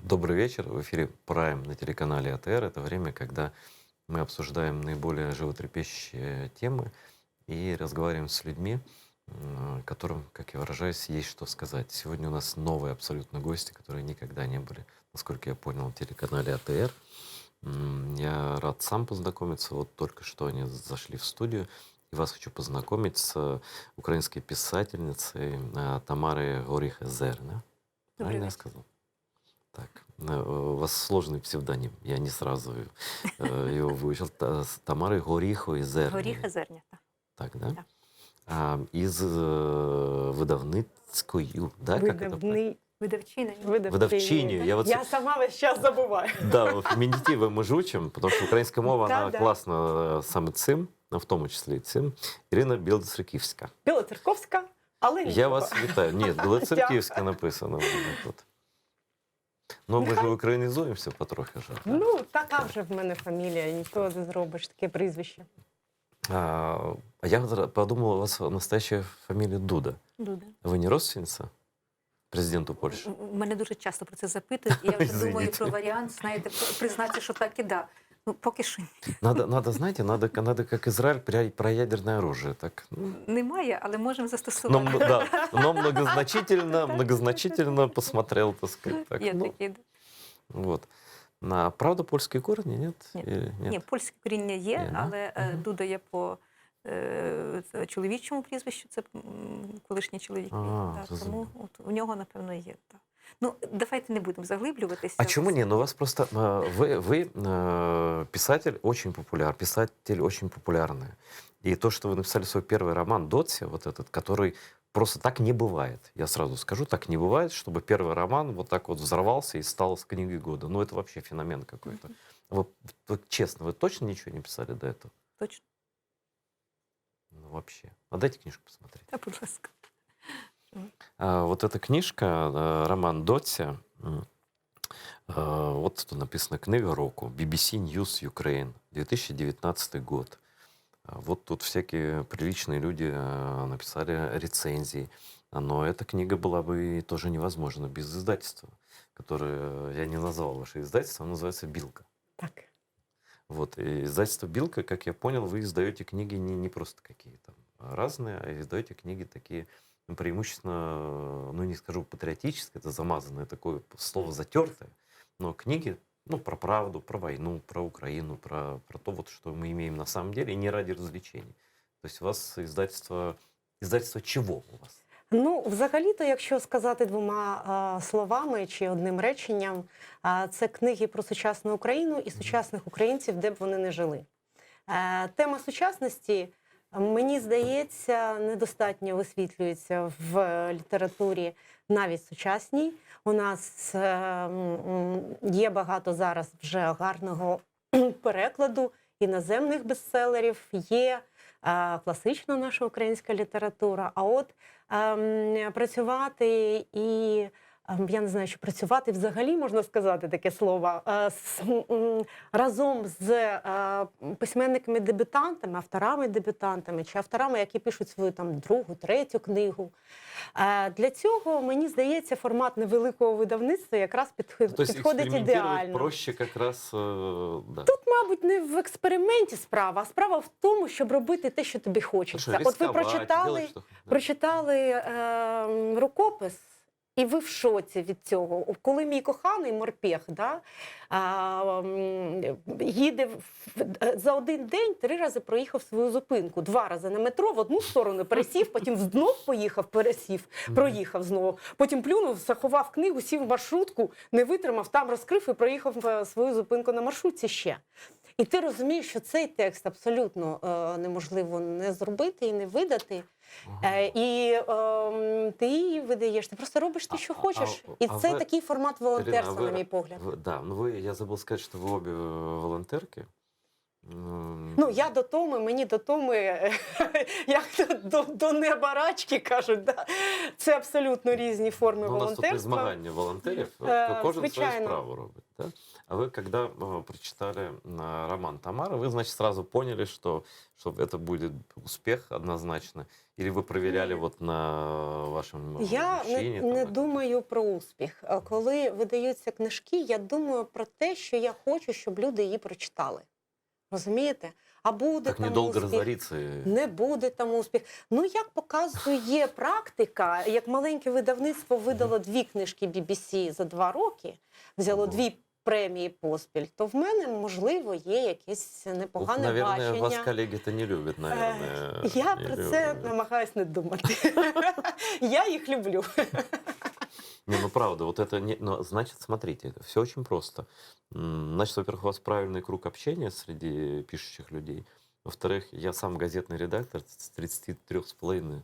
Добрый вечер. В эфире Прайм на телеканале АТР. Это время, когда мы обсуждаем наиболее животрепещущие темы и разговариваем с людьми, которым, как я выражаюсь, есть что сказать. Сегодня у нас новые абсолютно гости, которые никогда не были, насколько я понял, на телеканале АТР. Я рад сам познакомиться. Вот только что они зашли в студию. И вас хочу познакомить с украинской писательницей Тамарой Горіхе-Зер. Да? Добрый Правильно я вечер. сказал? Так, у вас сложный псевдоним. Я не сразу его выучил. С Тамарой Горіхою-Зернєю. Горіха-зерня, так. Так, да? Так. Из видавницькою, да, как это правильно? Видавчина. Видавчиню. Я вот Я сама весь час забуваю. да, фемінітиви ми ж учимо, потому что українська мова, Да, вона да. класна саме цим, в тому числі і цим. Ірина Білоцерківська. Білоцерковська, але Я нічого. вас вітаю. Ні, Білоцерківська написано у мене тут. Ну, ми ж українізуємося потрохи ж. Ну, така вже в мене фамілія, нічого не зробиш, таке прізвище. А я подумал, у вас настоящая фамилия Дуда. Дуда. Вы не родственница президенту Польши? Мене дуже часто про це запитують, і я вже думаю Извините. про варіант, знаєте, признатися, що так і да. Ну, поки що Надо, знаете, надо как Израиль про ядерное оружие. Так, немає, але можемо застосувати. да, но многозначительно посмотрел, так сказать. Так, Є ну, такі. Да. вот. Правда, польские корни, нет? Ні. Или нет? Ні, польське коріння є, Є, да? але Дуда є по чоловічому прізвищу, це колишній чоловік. Да, зрозуміло. тому от, у нього, напевно, є. Да. Ну, давайте не будемо заглиблюватися. А чему не? Ну, у вас просто... Вы писатель очень популярный. И то, что вы написали свой первый роман «Дотся», вот этот, который просто так не бывает. Я сразу скажу, так не бывает, чтобы первый роман вот так вот взорвался и стал с книгой года. Ну, это вообще феномен какой-то. Вы честно, вы точно ничего не писали до этого? Точно. Ну, вообще. А дайте книжку посмотреть. Та, будь ласка. Вот эта книжка, роман «Дотся», вот тут написано «Книга року», BBC News Ukraine, 2019 год. Вот тут всякие приличные люди написали рецензии. Но эта книга была бы тоже невозможна без издательства, которое я не назвал ваше издательство, оно называется «Билка». Так. Вот. И издательство «Билка», как я понял, вы издаете книги не просто какие-то разные, а издаете книги такие, ну, преимущественно, ну не скажу патриотическое, это замазанное такое слово затертое, но книги, ну, про правду, про войну, про Украину, про то, вот, что мы имеем на самом деле, и не ради развлечений. То есть у вас издательство чего у вас? Ну, взагалі-то, якщо сказати двома словами чи одним реченням, це книги про сучасну Україну і сучасних українців, де б вони не жили. Тема сучасності, мені здається, недостатньо висвітлюється в літературі навіть сучасній. У нас є багато зараз вже гарного перекладу іноземних бестселерів, є класична наша українська література. А от працювати і, я не знаю, що працювати взагалі, можна сказати таке слово, разом з письменниками-дебютантами, авторами-дебютантами, чи авторами, які пишуть свою там другу, третю книгу. Для цього, мені здається, формат невеликого видавництва якраз підходить ідеально. Проще якраз, да. Тут, мабуть, не в експерименті справа, а справа в тому, щоб робити те, що тобі хочеться. От ви прочитали рукопис, і ви в шоці від цього. Коли мій коханий морпех, да, їде за один день 3 рази проїхав свою зупинку. 2 рази на метро, в одну сторону пересів, потім знов поїхав, проїхав знову. Потім плюнув, заховав книгу, сів в маршрутку, не витримав, там розкрив і проїхав свою зупинку на маршрутці ще. І ти розумієш, що цей текст абсолютно неможливо не зробити і не видати. І ти її видаєш, ти просто робиш те, що хочеш. І це такий формат волонтерства, на мій погляд. Да, ну я забыл сказать, что вы обе волонтерки. Ну, я до Томи, мені до Томи, як до неба рачки, кажуть, да? Це абсолютно різні форми Ну, у нас тут і волонтерства. змагання волонтерів, кожен свою звичайно. справу робить. Да? А вы, когда прочитали роман Тамара, вы, значит, сразу поняли, что это будет успех однозначно? Или вы проверяли вот на вашем Я мужчине? не думаю про успіх. Коли видаються книжки, я думаю про те, що я хочу, щоб люди її прочитали. Розумієте? А буде Как там недолго успіх, разориться. не буде там успіх. Ну, як показує практика, як маленьке видавництво видало 2 книжки BBC за 2 роки, взяло Ого. 2 премії поспіль, то в мене, можливо, є якесь непогане Наверное, бачення. вас коллеги-то не любят, наверное. Я Или про це вы- намагаюсь не думати. Я їх люблю. Не, ну правда, вот это не... Но, значит, смотрите, все очень просто. Значит, во-первых, у вас правильный круг общения среди пишущих людей. Во-вторых, я сам газетный редактор с 33,5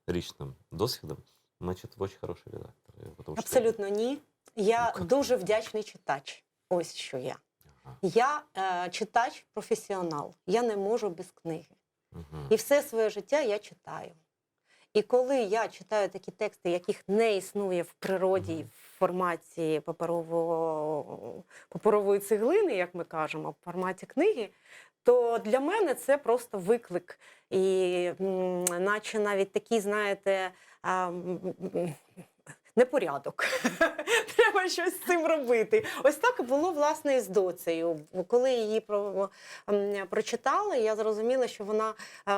личным досвідом. Значит, вы очень хороший редактор. Потому что- Абсолютно ні. Я Ну, як? дуже вдячний читач. Ось що я. Ага. Я читач-професіонал. Я не можу без книги. Мгм. І все своє життя я читаю. І коли я читаю такі тексти, яких не існує в природі, в форматі паперової цеглини, як ми кажемо, в форматі книги, то для мене це просто виклик. І наче навіть такий, знаєте, непорядок. Треба щось з цим робити. Ось так і було, власне, і з доцею. Коли її прочитала, я зрозуміла, що вона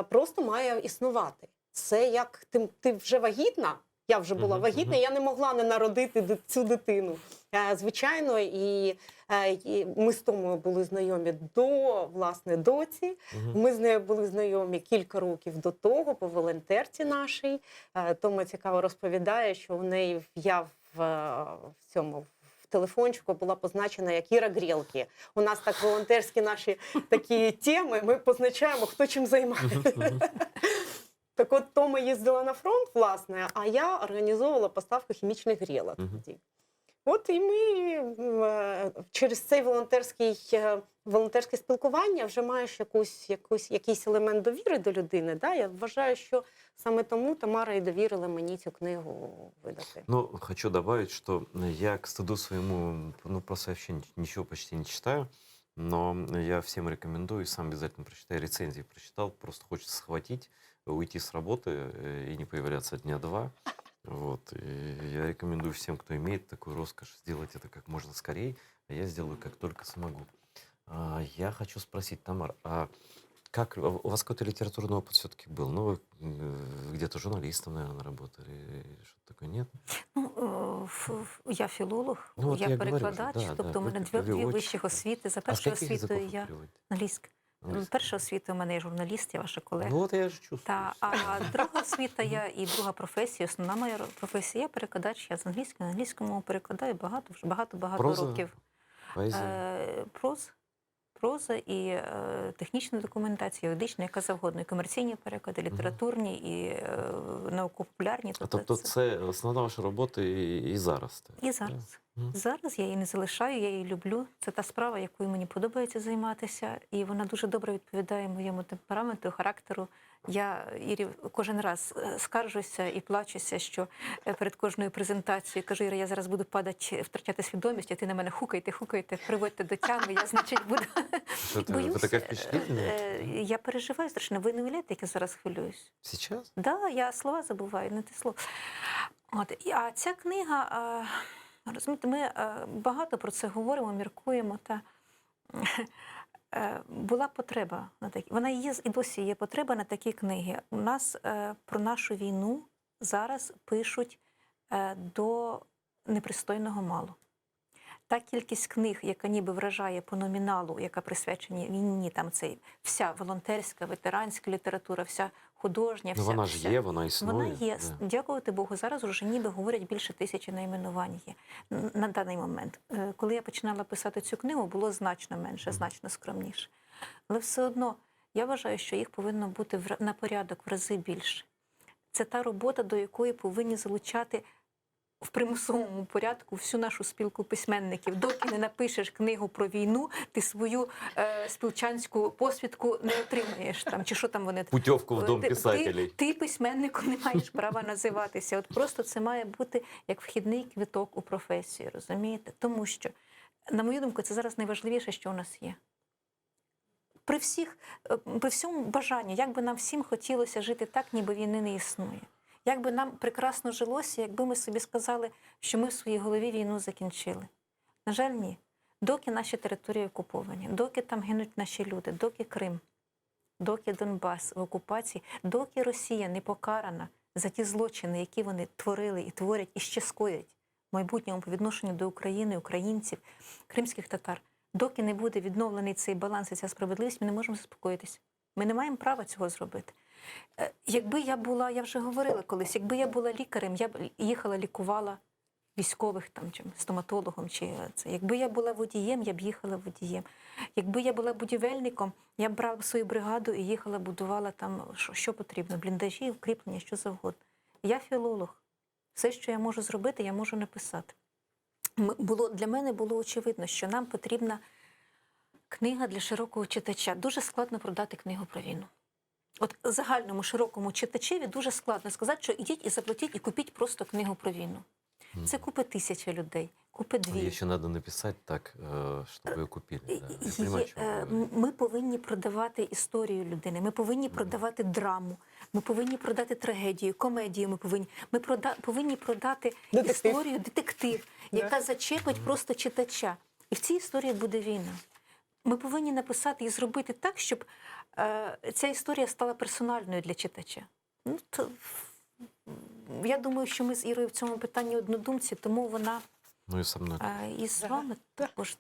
просто має існувати. Це як ти вже вагітна, я вже була вагітна, я не могла не народити цю дитину. Звичайно, і ми з Томою були знайомі до, власне, доці. Ми з нею були знайомі кілька років до того, по волонтерці нашій. Тома цікаво розповідає, що у неї в цьому в телефончику була позначена як Іра Грєлки. У нас так волонтерські наші такі теми, ми позначаємо, хто чим займається. Так от Тома їздила на фронт, власне, а я організовувала поставку хімічних грілок тоді. От і ми через цей волонтерське спілкування вже маєш якийсь елемент довіри до людини. Да? Я вважаю, що саме тому Тамара і довірила мені цю книгу видати. Ну, хочу добавить, что я к стыду своему, ну, просто вообще ничего почти не читаю, но я всем рекомендую, сам обязательно прочитаю, рецензии прочитал, просто хочется схватить, уйти с работы и не появляться дня 2. Вот. И я рекомендую всем, кто имеет такую роскошь, сделать это как можно скорее, а я сделаю как только смогу. Я хочу спросить, Тамар, а как у вас какой-то литературный опыт все-таки был? Ну, вы где-то журналистом, наверное, работали, или что-то такое, нет? Ну, я філолог, Ну, от я я говорю перекладач, вже, да, тобто да, у мене ви дві переводчик. вищих освіти. За А з першою яких освітою язиків ви я переводите? англійська. Перша освіта у мене є журналіст, я ваша колега. Ну, от я ж чувствую. А друга освіта я і друга професія, основна моя професія, я перекладач, я з англійської, на англійську мову перекладаю багато Проза? років. Поезія? Проза і технічна документація, юридична, яка завгодно, і комерційні переклади, літературні, і науково-популярні. Тобто це основна ваша робота і зараз? Так? І зараз. Мгм. Зараз я її не залишаю, я її люблю. Це та справа, якою мені подобається займатися, і вона дуже добре відповідає моєму темпераменту, характеру. Я, Ірі, кожен раз скаржуся і плачуся, що перед кожною презентацією кажу: Іра, я зараз буду падати, втрачати свідомість, а ти на мене хукайте, приводьте до тями, я, значить, буду... Ви така впечатлительна? Я переживаю страшно. Ви не уявляєте, як я зараз хвилююсь? Сейчас? Да, я слова забуваю, не те слово. От, а ця книга, розумієте, ми багато про це говоримо, міркуємо. Була потреба на такі. Вона є і досі є потреба на такі книги. У нас про нашу війну зараз пишуть до непристойного мало. Та кількість книг, яка ніби вражає по номіналу, яка присвячена війні, там це вся волонтерська, ветеранська література, вся художня, Ну, вона ж є, вона існує. Вона є. Да. Дякувати Богу, зараз вже ніби говорять більше 1000 найменувань є на даний момент. Коли я починала писати цю книгу, було значно менше, значно скромніше. Але все одно я вважаю, що їх повинно бути на порядок в рази більше. Це та робота, до якої повинні залучати в примусовому порядку всю нашу спілку письменників. Доки не напишеш книгу про війну, ти свою спілчанську посвідку не отримаєш там, чи що там вони. Путевку в Дом Ти- писателей. Ти письменником не маєш права називатися. От просто це має бути як вхідний квиток у професію, розумієте? Тому що, на мою думку, це зараз найважливіше, що у нас є. При всьому бажанні, як би нам всім хотілося жити так, ніби війни не існує. Як би нам прекрасно жилося, якби ми собі сказали, що ми в своїй голові війну закінчили. На жаль, ні. Доки наші території окуповані, доки там гинуть наші люди, доки Крим, доки Донбас в окупації, доки Росія не покарана за ті злочини, які вони творили і творять, і ще скоять в майбутньому по відношенню до України, українців, кримських татар, доки не буде відновлений цей баланс і ця справедливість, ми не можемо заспокоїтися. Ми не маємо права цього зробити. Якби я була, я вже говорила колись, якби я була лікарем, я б їхала, лікувала військових там, чи стоматологом, чи це. Якби я була водієм, я б їхала водієм. Якби я була будівельником, я б брала свою бригаду і їхала, будувала там, що потрібно, бліндажі, укріплення, що завгодно. Я філолог. Все, що я можу зробити, я можу написати. Для мене було очевидно, що нам потрібна книга для широкого читача. Дуже складно продати книгу про війну. От загальному широкому читачеві дуже складно сказати, що ідіть і заплатіть, і купіть просто книгу про війну. Це купить 1000 людей, купить 2. Еще надо написать так, чтобы ее купили. Да. Я понимаю, о чем вы говорите. Ми повинні продавати історію людини, ми повинні продавати драму, ми повинні продати трагедію, комедію ми повинні продати Детектив. історію, детектив, яка зачепить просто читача. І в цій історії буде війна. Ми повинні написати і зробити так, щоб ця історія стала персональною для читача. Ну, я думаю, що ми з Ірою в цьому питанні однодумці, тому вона Ну и со мной. і з вами також.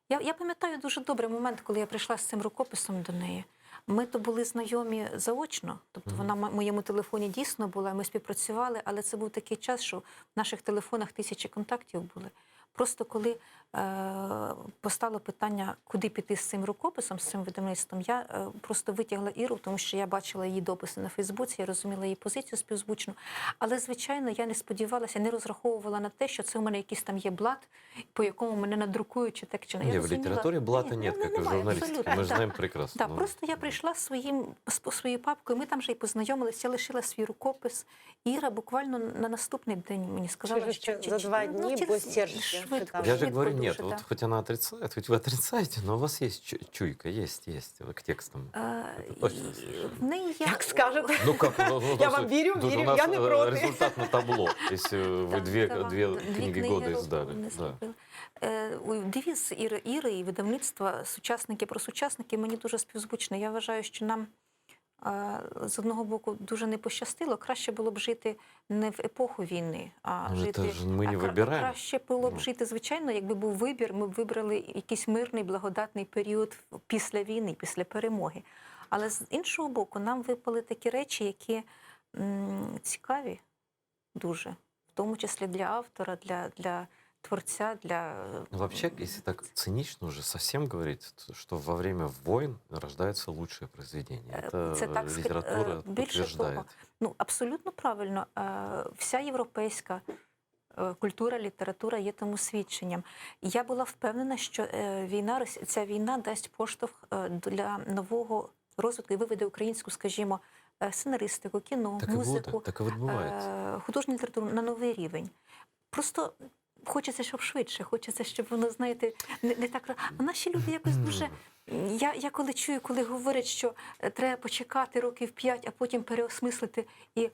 Я пам'ятаю дуже добрий момент, коли я прийшла з цим рукописом до неї. Ми то були знайомі заочно, тобто вона в моєму телефоні дійсно була, ми співпрацювали, але це був такий час, що в наших телефонах 1000 контактів були. Просто коли постало питання, куди піти з цим рукописом, з цим видавництвом, я просто витягла Іру, тому що я бачила її дописи на Фейсбуці, я розуміла її позицію співзвучну. Але, звичайно, я не сподівалася, не розраховувала на те, що це у мене якийсь там є блат, по якому мене надрукують чи так, чи не. Не, в литературе блата нет, как и в журналистике. абсолютно, Мы же знаем прекрасно. Так, Ну, просто я прийшла своєю папкою, ми там вже і познайомилися, я лишила свій рукопис. Іра буквально на наступний день мені сказала, Через що... за 2 дні, бо Серж швидко. читав. Я же швидко говорю, нет, дуже, вот да. хоть она отрицает, хоть вы отрицаете, но у вас есть чуйка, есть к текстам. Это точно совершенно. В неї є... Як скажете. Ну как? Я вам верю, Тут верю, у нас я не против. результат на табло, если вы Так, две давай, книги року года издали. не Да. зробили. Девіз Іри і видавництва «Сучасники про сучасники» мені дуже співзвучний. Я вважаю, що нам з одного боку дуже не пощастило. Краще було б жити не в епоху війни, а Ну, жити... это же мы не выбираем. Краще було б Ну. жити, звичайно, якби був вибір, ми б вибрали якийсь мирний, благодатний період після війни, після перемоги. Але з іншого боку, нам випали такі речі, які цікаві дуже, в тому числі для автора, для творця, для... Ну, вообще, если так цинично уже совсем говорить, что во время войн рождаются лучшие произведения. Это Це так литература більше подтверждает. того. Ну, абсолютно правильно. Вся європейська культура, література є тому свідченням. Я була впевнена, що ця війна дасть поштовх для нового розвитку і виведе українську, скажімо, сценаристику, кіно, Так музику, и будет, так и відбувається. художню літературу на новий рівень. Просто хочеться, щоб швидше, хочеться, щоб воно, знаєте, не так... А наші люди якось дуже... Я коли чую, коли говорять, що треба почекати років 5, а потім переосмислити і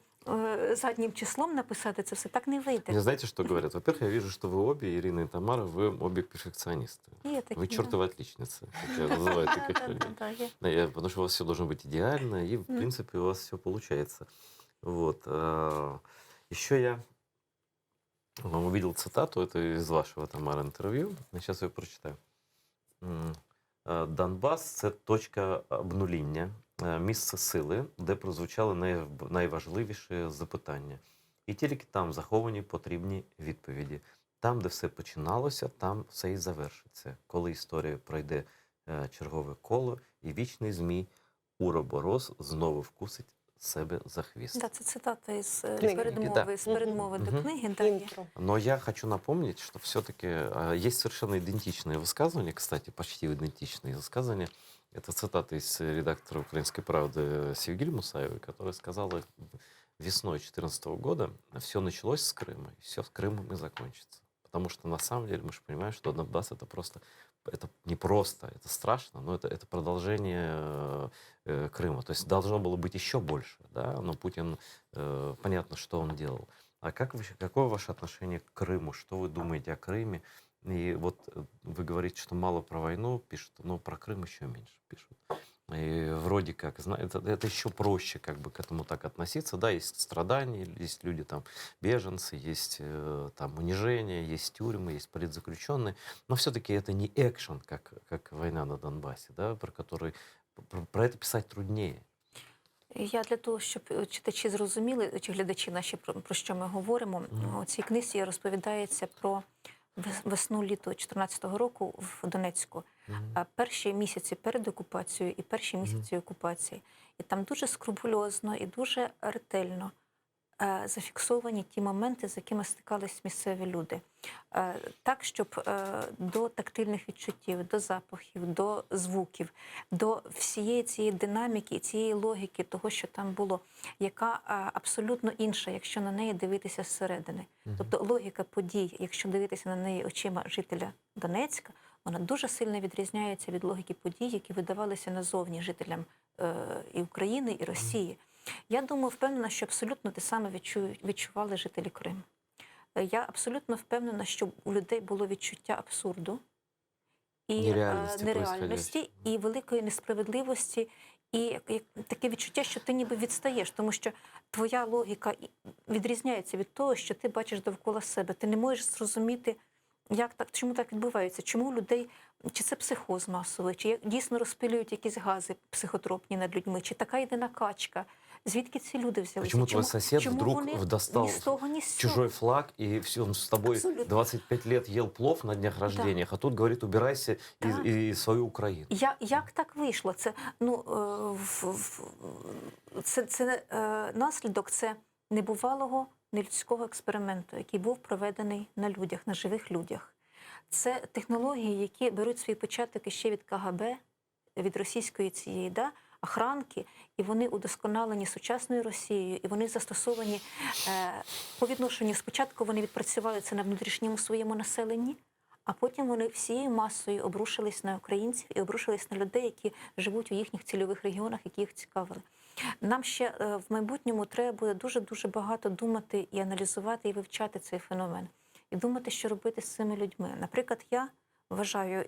заднім числом написати це все, так не вийде. Мне знаете, что говорят? Во-первых, я вижу, что вы обе, Ирина и Тамара, вы обе перфекционисты. Є такі, Вы чертовы отличницы, как я называю таких людей. є. Да, потому что у вас все должно быть идеально, и, в принципе, у вас все получается. Вот. Еще я увидел цитату, это из вашего, Тамара, интервью. Сейчас я ее прочитаю. Донбас – це точка обнуління, місце сили, де прозвучали найважливіші запитання. І тільки там заховані потрібні відповіді. Там, де все починалося, там все і завершиться. Коли історія пройде чергове коло, і вічний змій Уроборос знову вкусить себе за хвіст. Да, це цитата із Книги. передмови, Да. з передмови до Мгм. книги. Да, є. Інтро. Но я хочу напомнить, что все-таки есть совершенно идентичные высказывания, кстати, почти идентичные высказывания. Это цитата из редактора «Украинской правды» Севгиль Мусаевой, которая сказала весной 2014 года: «Все началось с Крыма, и все с Крымом и закончится». Потому что на самом деле мы же понимаем, что Донбасс это просто, это не просто, это страшно, но это продолжение Крыма. То есть должно было быть еще больше, да, но Путин, понятно, что он делал. А какое ваше отношение к Крыму? Что вы думаете о Крыме? И вот вы говорите, что мало про войну пишут, но про Крым еще меньше пишут. И вроде как, это еще проще как бы к этому так относиться. Да, есть страдания, есть люди там, беженцы, есть там унижение, есть тюрьмы, есть политзаключенные. Но все-таки это не экшен, как война на Донбассе, да, про который, про это писать труднее. Я для того, щоб читачі зрозуміли, чи глядачі наші, про що ми говоримо, у цій книзі розповідається про весну-літо 2014 року в Донецьку. Перші місяці перед окупацією і перші місяці окупації. І там дуже скрупульозно і дуже ретельно зафіксовані ті моменти, з якими стикались місцеві люди. Так, щоб до тактильних відчуттів, до запахів, до звуків, до всієї цієї динаміки, цієї логіки того, що там було, яка абсолютно інша, якщо на неї дивитися зсередини. Тобто логіка подій, якщо дивитися на неї очима жителя Донецька, вона дуже сильно відрізняється від логіки подій, які видавалися назовні жителям і України, і Росії. Я думаю, впевнена, що абсолютно те саме відчували жителі Криму. Я абсолютно впевнена, що у людей було відчуття абсурду і нереальності, і великої несправедливості, і таке відчуття, що ти ніби відстаєш, тому що твоя логіка відрізняється від того, що ти бачиш довкола себе. Ти не можеш зрозуміти, як так, чому так відбувається, чому у людей, чи це психоз масовий, чи дійсно розпилюють якісь гази психотропні над людьми, чи така йде накачка. Звідки ці люди взялися? Почему твой сосед вдруг достал ні чужой флаг, и все, он с тобой Абсолютно. 25 лет ел плов на днях рождения, а тут говорит, убирайся из свою Украину. Як так вийшло? Це, наслідок це небувалого нелюдського експерименту, який був проведений на людях, на живих людях. Це технології, які беруть свій початок іще від КГБ, від російської цієї, охранки, і вони удосконалені сучасною Росією, і вони застосовані по відношенню. Спочатку вони відпрацювали це на внутрішньому своєму населенні, а потім вони всією масою обрушились на українців і обрушились на людей, які живуть у їхніх цільових регіонах, які їх цікавили. Нам ще в майбутньому треба буде дуже-дуже багато думати і аналізувати, і вивчати цей феномен. І думати, що робити з цими людьми. Наприклад, я вважаю,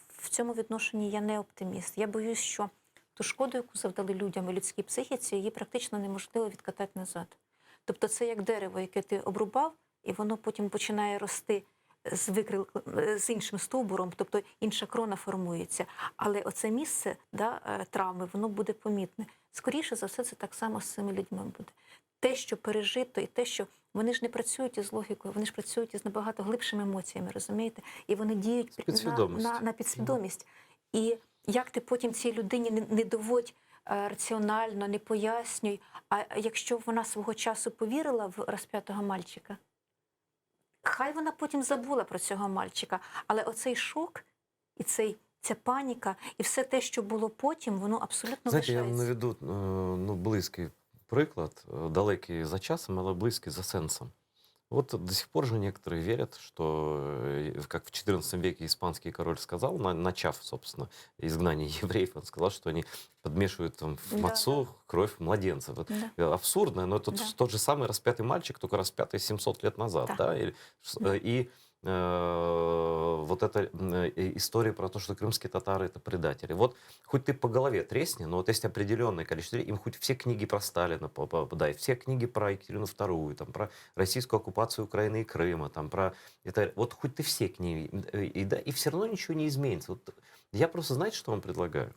в цьому відношенні я не оптиміст. Я боюсь, що ту шкоду, яку завдали людям і людській психіці, її практично неможливо відкатати назад. Тобто це як дерево, яке ти обрубав, і воно потім починає рости з іншим стовбуром, тобто інша крона формується. Але оце місце травми, воно буде помітне. Скоріше за все, це так само з цими людьми буде. Те, що пережито, і те, що вони ж не працюють із логікою, вони ж працюють із набагато глибшими емоціями, розумієте? І вони діють на підсвідомість. І як ти потім цій людині не доводь раціонально, не пояснюй, а якщо вона свого часу повірила в розп'ятого мальчика, хай вона потім забула про цього мальчика, але оцей шок і ця паніка, і все те, що було потім, воно абсолютно Знаете, я лишається. наведу близький приклад, далекий за часом, але близкий за сенсом. Вот до сих пор же некоторые верят, что, как в XIV веке испанский король сказал, начав, собственно, изгнание евреев, он сказал, что они подмешивают там в мацу кровь младенцев. Вот, абсурдно, но это тот же самый распятый мальчик, только распятый 700 лет назад. Да? И вот эта история про то, что крымские татары это предатели. Вот хоть ты по голове тресни, но вот есть определенное количество, им хоть все книги про Сталина подай, все книги про Екатерину II, там, про российскую оккупацию Украины и Крыма, там, про это, вот хоть ты все книги, и все равно ничего не изменится. Вот я просто, знаете, что вам предлагаю?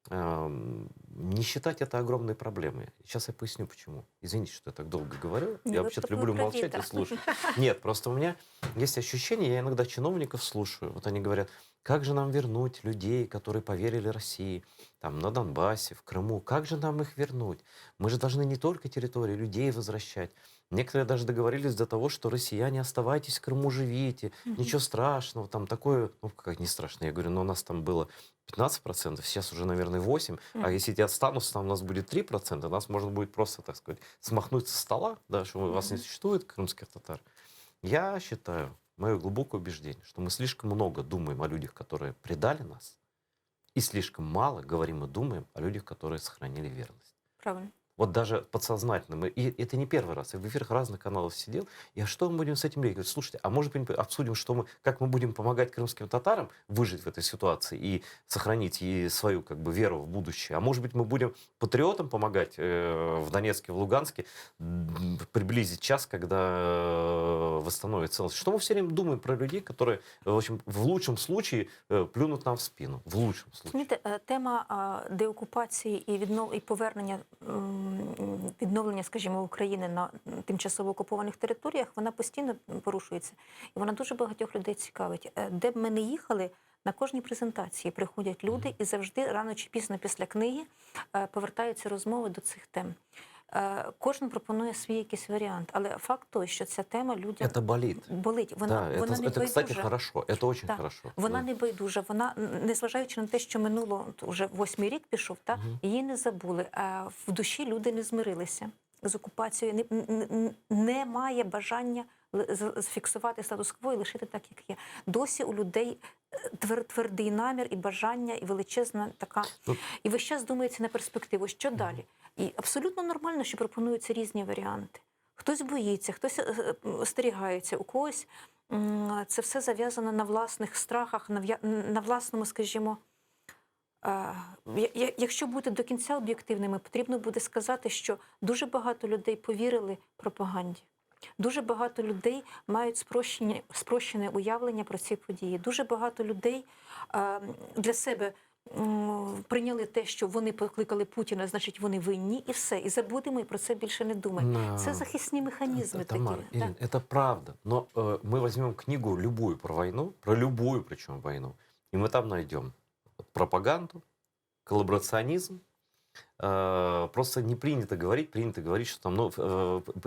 Не считать это огромной проблемой. Сейчас я поясню, почему. Извините, что я так долго говорю. Я вообще-то люблю молчать и слушать. Нет, просто у меня есть ощущение, я иногда чиновников слушаю, вот они говорят, как же нам вернуть людей, которые поверили России, там на Донбассе, в Крыму. Как же нам их вернуть? Мы же должны не только территории, людей возвращать. Некоторые даже договорились до того, что россияне, оставайтесь в Крыму, живите, Мгм. ничего страшного, там такое, ну как не страшно, я говорю, но у нас там было 15%, сейчас уже, наверное, 8%, а Мгм. если эти останутся, там у нас будет 3%, нас можно будет просто, так сказать, смахнуть со стола, да, что у вас не Мгм. существует крымских татар. Я считаю, мое глубокое убеждение, что мы слишком много думаем о людях, которые предали нас, и слишком мало говорим и думаем о людях, которые сохранили верность. Правильно. Вот даже подсознательно. И это не первый раз. Я в эфирах разных каналов сидел. И что мы будем с этим делать? Говорю, слушайте, а может быть обсудим, как мы будем помогать крымским татарам выжить в этой ситуации и сохранить и свою как бы веру в будущее? А может быть мы будем патриотам помогать в Донецке, в Луганске приблизить час, когда восстановит целостность? Что мы все время думаем про людей, которые, в общем, в лучшем случае плюнут нам в спину? В лучшем случае. Розумієте, тема деокупації і повернення, відновлення, скажімо, України на тимчасово окупованих територіях, вона постійно порушується. І вона дуже багатьох людей цікавить. Де б ми не їхали, на кожній презентації приходять люди і завжди рано чи пізно після книги повертаються розмови до цих тем. Кожен пропонує свій якийсь варіант, але факт той, що ця тема людям Это болит. болить. Да, Вона не это, кстати, байдужа. хорошо. Это очень Так. хорошо. Вона Да. не байдужа, вона, незважаючи на те, що минуло вже 8-й рік пішов, Мгм. її не забули. А в душі люди не змирилися з окупацією, немає бажання зафіксувати статус-кво і лишити так, як є. Досі у людей твердий намір і бажання, і величезна така. Ну, І весь час думається на перспективу, що далі. І абсолютно нормально, що пропонуються різні варіанти. Хтось боїться, хтось остерігається, у когось це все зав'язано на власних страхах, на власному, скажімо, якщо бути до кінця об'єктивними, потрібно буде сказати, що дуже багато людей повірили пропаганді. Дуже багато людей мають спрощене уявлення про ці події. Дуже багато людей для себе прийняли те, що вони покликали Путіна, значить вони винні, і все. І забудемо, і про це більше не думаємо. Це захисні механізми Тамара, такі. Ирина, это правда. Но мы возьмем книгу любую про войну, про любую причем войну, и мы там найдем пропаганду, коллаборационизм. Просто не принято говорить, что там,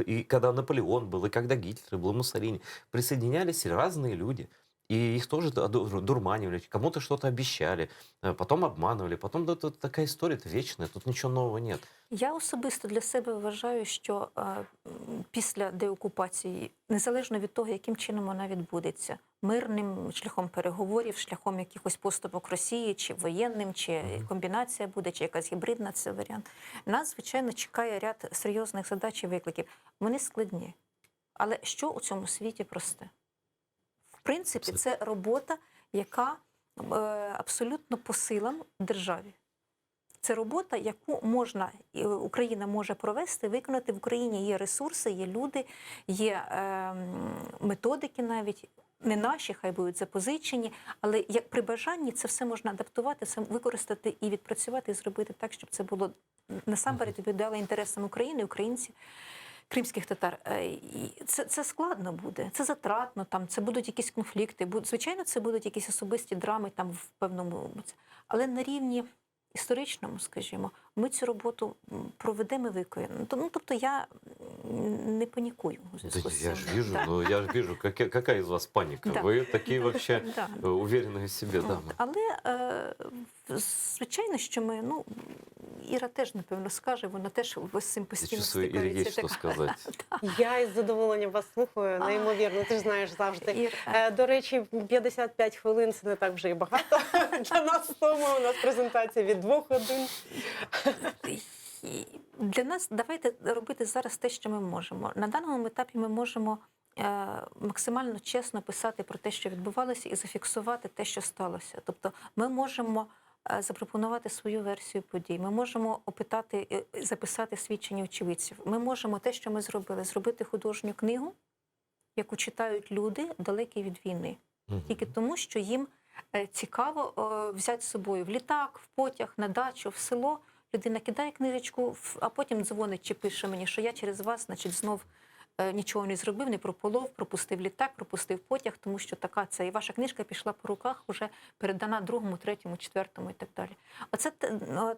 и когда Наполеон был, и когда Гитлер был, и Муссолини, присоединялись разные люди. И их тоже дурманивали, кому-то что-то обещали, потом обманывали, потом это такая история, это вечная, тут ничего нового нет. Я особисто для себе вважаю, що після деокупації, незалежно від того, яким чином вона відбудеться, мирним шляхом переговорів, шляхом якихось поступок Росії, чи воєнним, чи комбінація буде, чи якась гібридна, це варіант. Нас, звичайно, чекає ряд серйозних задач і викликів. Вони складні. Але що у цьому світі просте? В принципі, це робота, яка абсолютно по силам державі. Це робота, яку Україна може провести, виконати. В Україні є ресурси, є люди, є методики навіть, не наші, хай будуть запозичені, але як при бажанні це все можна адаптувати, це використати і відпрацювати, і зробити так, щоб це було насамперед відповідало інтересам України, українців, кримських татар. Це складно буде, це затратно, там, це будуть якісь конфлікти, звичайно, це будуть якісь особисті драми там в певному, але на рівні історичному, скажімо, ми цю роботу проведемо і виконуємо. Тобто я не панікую у зв'язку з цим. Я же вижу, какая из вас паника. Да. Вы такие вообще Да. уверенные в себе дамы. Але, звичайно, що ми, Іра теж, напевно, скаже, вона теж з цим Я постійно чувствую, Ире есть стикається. что сказать. Я із задоволенням вас слухаю, неймовірно, ти ж знаєш завжди. Ір, До речі, 55 хвилин – це не так вже і багато. Для нас вдома у нас презентація від 2 годин. І для нас давайте робити зараз те, що ми можемо. На даному етапі ми можемо максимально чесно писати про те, що відбувалося, і зафіксувати те, що сталося. Тобто ми можемо запропонувати свою версію подій, ми можемо опитати, записати свідчення очевидців. Ми можемо те, що ми зробили, зробити художню книгу, яку читають люди, далекі від війни. Тільки тому, що їм цікаво взяти з собою в літак, в потяг, на дачу, в село. Людина кидає книжечку, а потім дзвонить чи пише мені, що я через вас, значить, знов нічого не зробив, не прополов, пропустив літак, пропустив потяг, тому що така це. І ваша книжка пішла по руках, вже передана другому, третьому, четвертому і так далі. Оце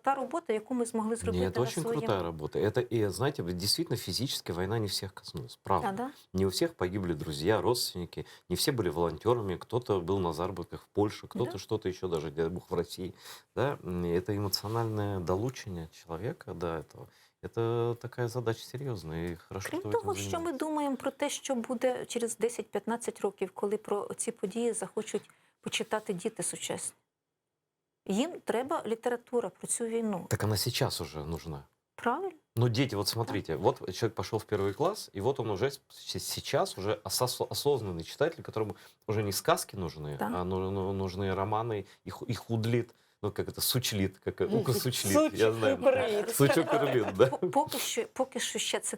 та робота, яку ми змогли зробити Нет, это на очень своєму. крутая работа. Это, и знаете, действительно физически война не всех коснулась, правда. Да? Не у всех погибли друзья, родственники, не все были волонтерами, кто-то был на заработках в Польше, кто-то Да. что-то еще, даже, дай бог, в России. Да? Это эмоциональное долучение человека до этого. Это такая задача серьезная, и хорошо, Крім что вы того, этим що ми занимаетесь. думаємо про те, що буде через 10-15 років, коли про ці події захочуть почитати діти сучасні. Їм треба література про цю війну. Так она сейчас уже нужна. Правильно? Ну, дети, вот смотрите, вот человек пошел в первый класс, и вот он уже сейчас уже осознанный читатель, которому уже не сказки нужны, Да. а нужны романы, их худлит, ну, как это, сучлит, как укосучлит, я знаю. Укрлит. Сучокрлит, да. Поки що ще ця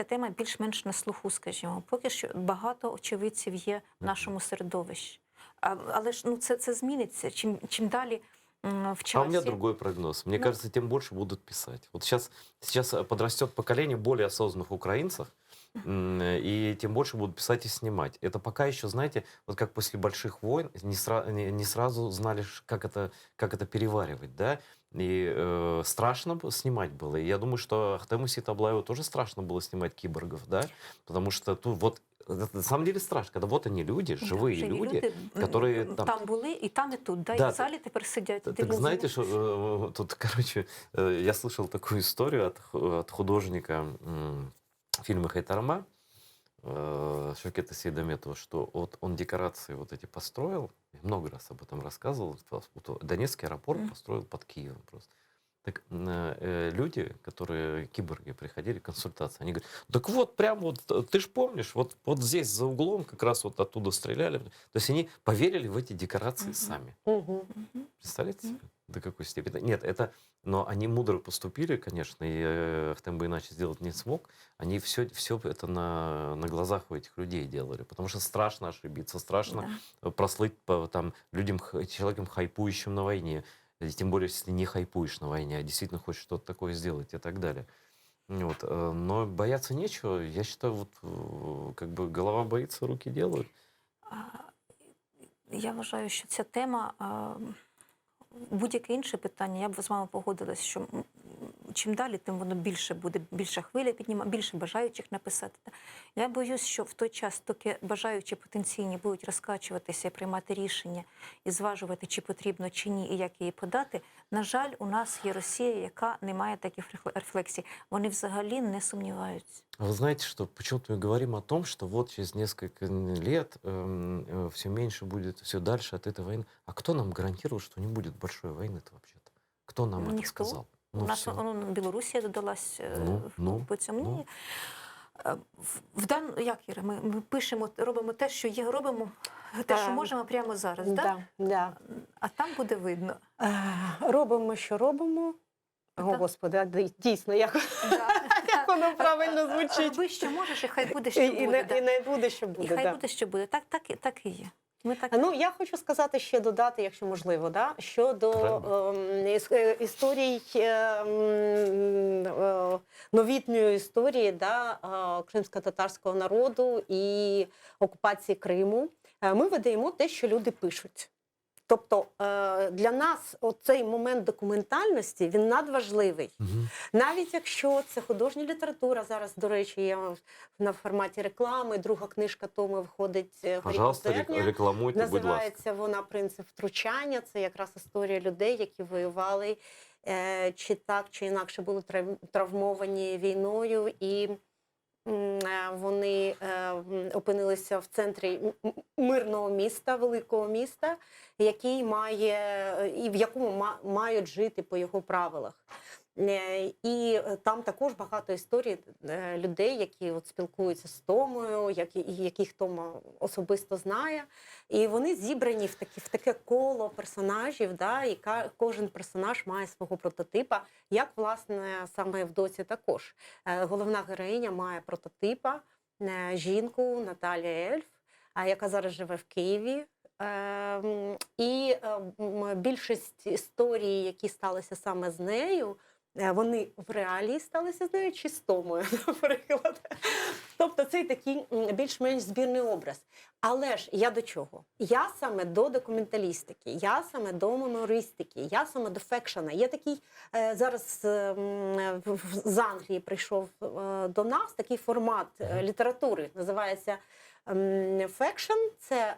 тема більш-менш на слуху, скажімо. Поки що багато очевидців є в нашому середовищі. Але ж це зміниться. Чим далі в часі. А у меня другой прогноз. Мне кажется, тем больше будут писать. Вот сейчас подрастет поколение более осознанных украинцев, и тем больше будут писать и снимать. Это пока еще, знаете, вот как после больших войн не сразу знали, как это переваривать, да? И страшно снимать было. И я думаю, что Ахтему Ситаблаеву тоже страшно было снимать киборгов, да? Потому что тут вот это на самом деле страшно, когда вот они люди, живые живі люди, которые там були, і там, і тут, да, Да, і в залі тепер сидять. Так знаете, что тут, короче, я слышал такую историю от художника фильма Хайтарма, Шевкета Сейдометова, что вот он декорации вот эти построил, много раз об этом рассказывал, вот Донецкий аэропорт построил под Киевом просто. Так люди, которые, киборги, приходили, консультации, они говорят, так вот, прям вот, ты ж помнишь, вот здесь за углом как раз вот оттуда стреляли. То есть они поверили в эти декорации сами. Мгм. Представляете себе, до какой степени? Нет, но они мудро поступили, конечно, и Ахтем бы иначе сделать не смог. Они все это на глазах у этих людей делали, потому что страшно ошибиться, страшно прослыть там человеком, хайпующим на войне. И тем более, если не хайпуешь на войне, а действительно хочешь что-то такое сделать и так далее. Вот. Но бояться нечего. Я считаю, вот как бы голова боится, руки делают. Я вважаю, що ця тема, будь-яке інше питання, я б з вами погодилась, що чим далі, тим воно більше буде, більша хвиля піднімає, більше бажаючих написати. Я боюсь, що в той час, доки бажаючі потенційні будуть розкачуватися і приймати рішення, і зважувати, чи потрібно, чи ні, і як її подати, на жаль, у нас є Росія, яка не має таких рефлексій. Вони взагалі не сумніваються. Вы знаете, что почему-то мы говорим о том, что вот через несколько лет все меньше будет, все дальше от этой войны. А кто нам гарантировал, что не будет большой войны-то вообще-то? Кто нам это Никто. сказал? У нас всё. Білорусія додалась по цьому. ну. Як, Іра, ми пишемо, робимо те, що є, робимо те, що можемо прямо зараз, Да, да. а там буде видно. Робимо, що робимо. О, Так. Господи, дійсно, як воно правильно звучить. Роби, що можеш, і хай буде, що І буде. не буде, що І буде. хай да. буде, що буде. Так і є. Ми так... Ну, я хочу сказати ще додати, якщо можливо, да, щодо історій, новітньої історії кримсько-татарського народу і окупації Криму. Ми видаємо те, що люди пишуть. Тобто для нас оцей момент документальності, він надважливий. Навіть якщо це художня література, зараз, до речі, є на форматі реклами, друга книжка Томи виходить Пожалуйста, рекламуйте, будь ласка. Називається вона «Принцип втручання». Це якраз історія людей, які воювали, чи так, чи інакше були травмовані війною, і вони опинилися в центрі мирного міста, великого міста, який і в якому мають жити по його правилах. І там також багато історій людей, які спілкуються з Томою, яких Тома особисто знає. І вони зібрані в таке коло персонажів, і кожен персонаж має свого прототипа, як, власне, саме в «Доці» також. Головна героїня має прототипа, жінку Наталія Ельф, яка зараз живе в Києві. І більшість історій, які сталися саме з нею, Вони в реалії сталися з нею чи з Томою, наприклад. Тобто це такий більш-менш збірний образ. Але ж я до чого? Я саме до документалістики, я саме до мемористики, я саме до фекшена. Є такий, зараз з Англії прийшов до нас такий формат літератури, називається фекшн. Це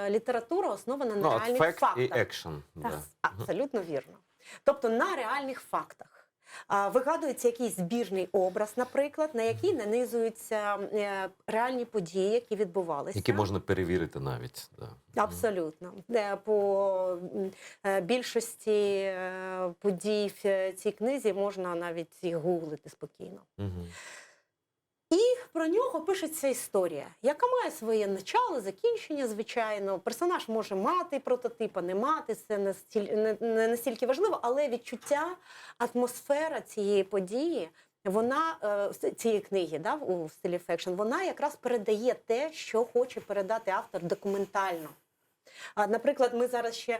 література, основана на Ну, от реальних факт фактах. і екшн. Так, Да. абсолютно вірно. Тобто на реальних фактах. Вигадується якийсь збірний образ, наприклад, на який нанизуються реальні події, які відбувалися. Які можна перевірити навіть. Да. Абсолютно. По більшості подій в цій книзі можна навіть і гуглити спокійно. Мгм. Про нього пишеться історія, яка має своє начало, закінчення, звичайно. Персонаж може мати прототипа, не мати, це не настільки важливо, але відчуття, атмосфера цієї події, вона, цієї книги, да, у стилі фекшн, вона якраз передає те, що хоче передати автор документально. Наприклад, ми зараз ще